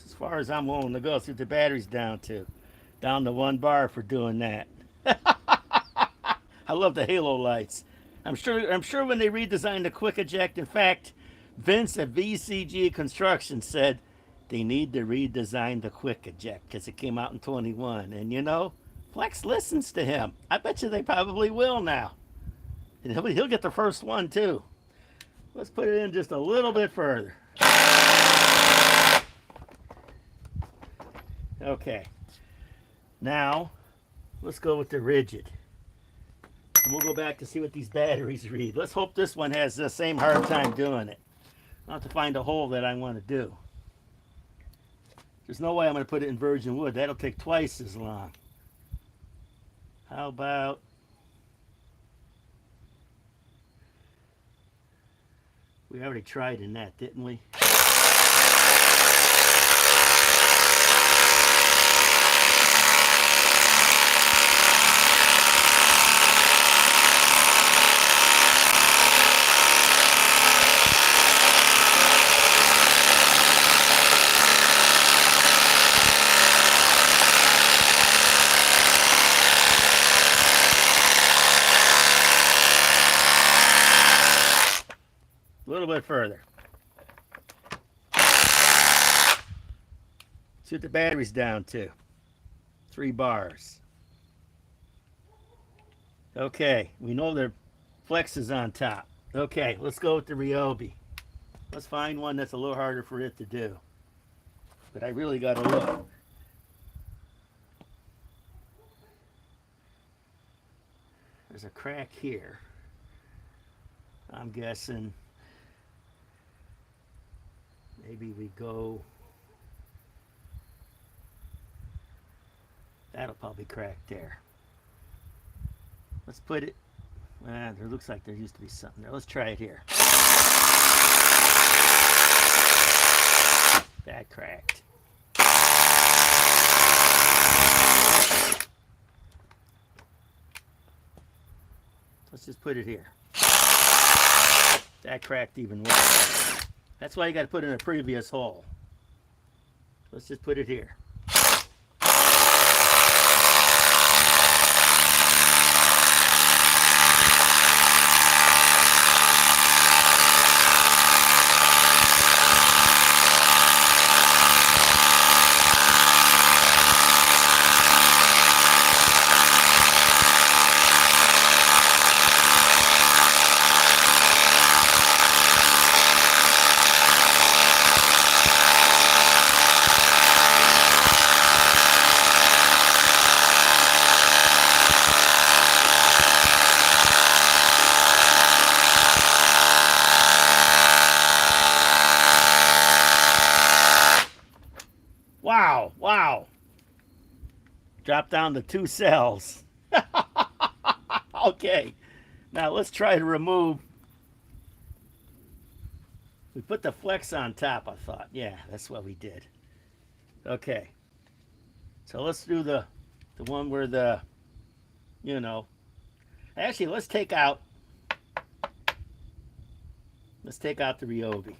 As far as I'm willing to go, see what the battery's down to. Down to 1 bar for doing that. I love the halo lights. I'm sure when they redesigned the quick eject, in fact, Vince at VCG Construction said they need to redesign the quick eject because it came out in 21. And you know, Flex listens to him. I bet you they probably will now. And he'll get the first one too. Let's put it in just a little bit further. Okay. Now, let's go with the rigid. And we'll go back to see what these batteries read. Let's hope this one has the same hard time doing it. I'll have to find a hole that I want to do. There's no way I'm going to put it in virgin wood. That'll take twice as long. How about... We already tried in that, didn't we? A little bit further. See what the battery's down to. 3 bars. Okay, we know their flex is on top. Okay, let's go with the Ryobi. Let's find one that's a little harder for it to do. But I really got to look. There's a crack here. I'm guessing maybe we go... That'll probably crack there. Let's put it... there looks like there used to be something there. Let's try it here. That cracked. Let's just put it here. That cracked even worse. That's why you got to put in a previous hole. Let's just put it here. Wow, wow. Drop down to 2 cells. Okay, now let's try to remove. We put the flex on top, I thought. Yeah, that's what we did. Okay, so let's do the one where the, you know, actually let's take out the Ryobi.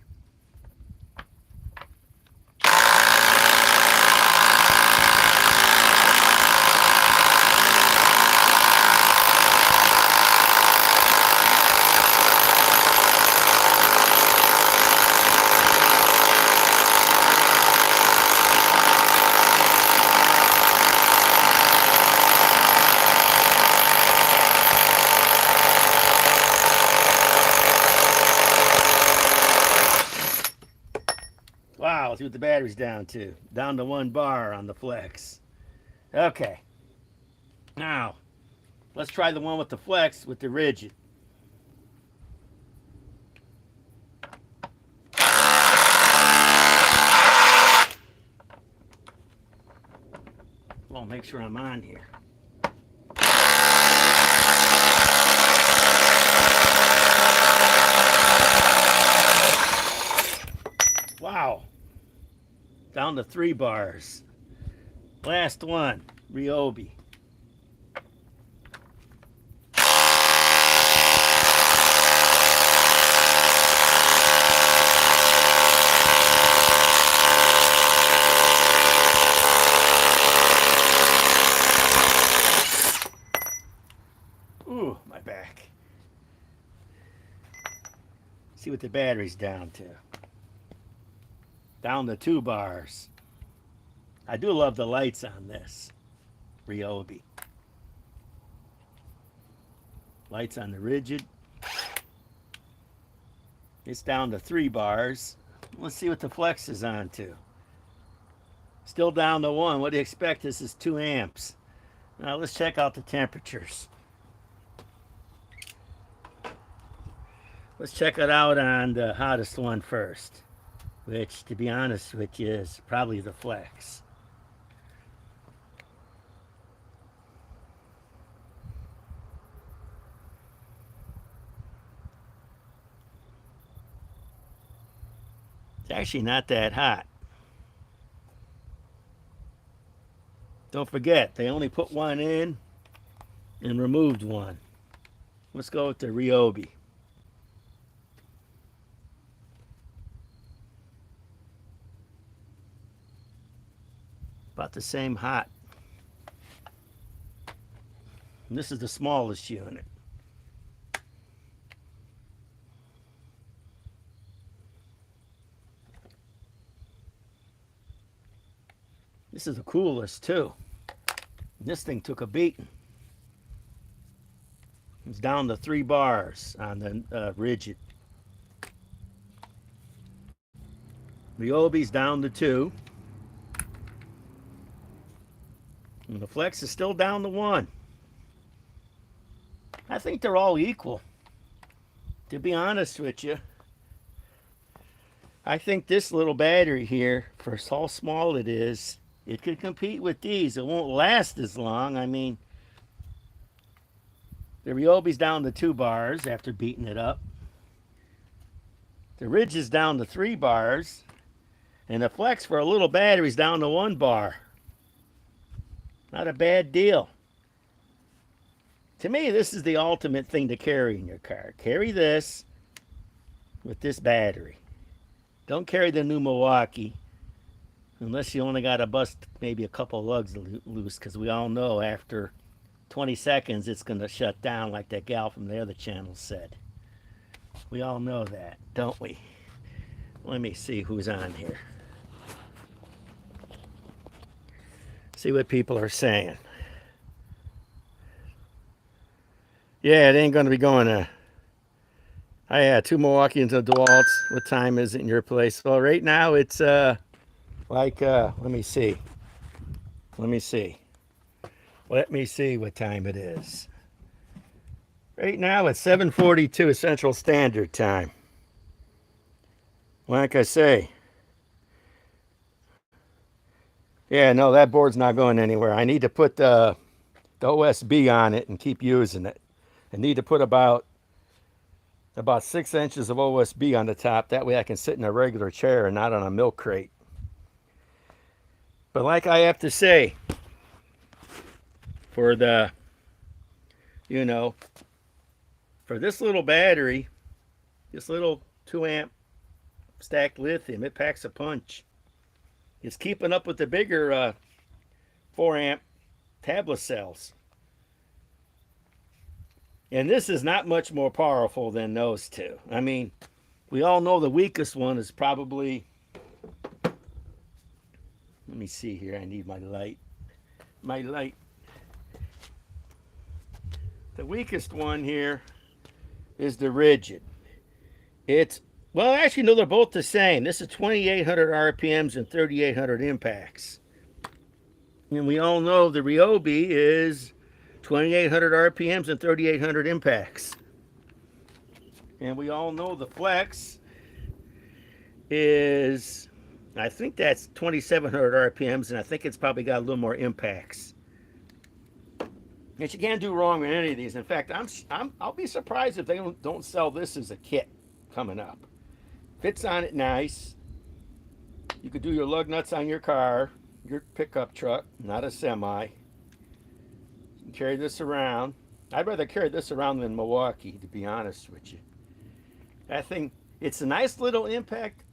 Wow, see what the battery's down to. Down to 1 bar on the flex. Okay. Now, let's try the one with the flex with the rigid. Well, make sure I'm on here. Wow. Down to 3 bars. Last one, Ryobi. Ooh, my back. See what the battery's down to. Down to 2 bars. I do love the lights on this Ryobi. Lights on the rigid. It's down to 3 bars. Let's see what the flex is on to. Still down to 1. What do you expect? This is 2 amps. Now let's check out the temperatures. Let's check it out on the hottest one first, which, to be honest with you, is probably the Flex. It's actually not that hot. Don't forget, they only put one in and removed one. Let's go with the Ryobi. About the same hot. And this is the smallest unit. This is the coolest too. This thing took a beating. It's down to 3 bars on the rigid. Ryobi's down to 2. And the Flex is still down to 1. I think they're all equal. To be honest with you, I think this little battery here, for how small it is, it could compete with these. It won't last as long. I mean, the Ryobi's down to 2 bars after beating it up. The Ridge is down to 3 bars. And the Flex for a little battery is down to 1 bar. Not a bad deal. To me, this is the ultimate thing to carry in your car. Carry this with this battery. Don't carry the new Milwaukee unless you only got to bust maybe a couple lugs loose, because we all know after 20 seconds it's going to shut down like that gal from the other channel said. We all know that, don't we? Let me see who's on here. See what people are saying. Yeah, it ain't going to be going to... I had 2 Milwaukee into DeWalt's. What time is it in your place? Well, right now it's let me see. Let me see what time it is. Right now it's 7:42 Central Standard Time. Like I say, yeah, no, that board's not going anywhere. I need to put the OSB on it and keep using it. I need to put about 6 inches of OSB on the top. That way I can sit in a regular chair and not on a milk crate. But like I have to say, for the, for this little battery, this little 2 amp stacked lithium, it packs a punch. It's keeping up with the bigger 4 amp tablet cells. And this is not much more powerful than those two. I mean, we all know the weakest one is probably, let me see here, I need my light. The weakest one here is the Rigid. It's, well, actually, no, they're both the same. This is 2,800 RPMs and 3,800 impacts. And we all know the Ryobi is 2,800 RPMs and 3,800 impacts. And we all know the Flex is, I think that's 2,700 RPMs, and I think it's probably got a little more impacts. And you can't do wrong with any of these. In fact, I'll be surprised if they don't sell this as a kit coming up. Fits on it nice. You could do your lug nuts on your car, your pickup truck, not a semi. You can carry this around. I'd rather carry this around than Milwaukee, to be honest with you. That thing, it's a nice little impact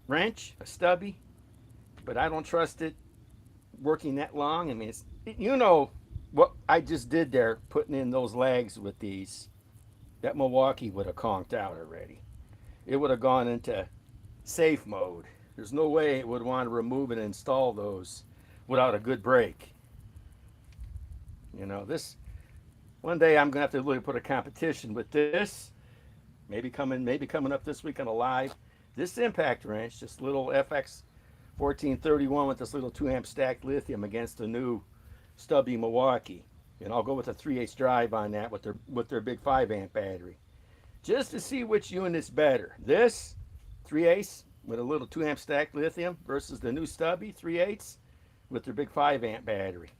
wrench, a stubby, but I don't trust it working that long. I mean, you know what I just did there, putting in those legs with these. That Milwaukee would have conked out already. It would have gone into safe mode. There's no way it would want to remove and install those without a good brake. You know, this, one day I'm gonna have to really put a competition with this. Maybe coming up this week on a live. This impact wrench, this little FX 1431 with this little 2 amp stacked lithium against the new stubby Milwaukee. And I'll go with a 3/8 drive on that with their big 5 amp battery. just to see which unit's better. This 3/8 with a little 2 amp stack lithium versus the new stubby 3/8 with their big 5 amp battery.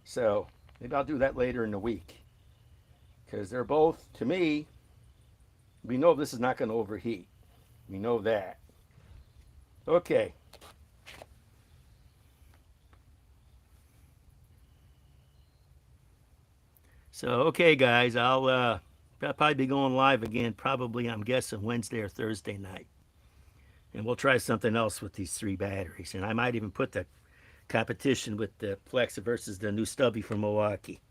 So maybe I'll do that later in the week, because they're both, to me, we know this is not going to overheat. We know that. Okay. So, okay, guys, I'll probably be going live again, probably, I'm guessing, Wednesday or Thursday night. And we'll try something else with these 3 batteries. And I might even put the competition with the Flex versus the new stubby from Milwaukee,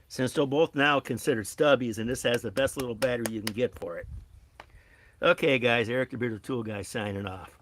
since they're both now considered stubbies, and this has the best little battery you can get for it. Okay, guys, Eric the Bearded Tool Guy signing off.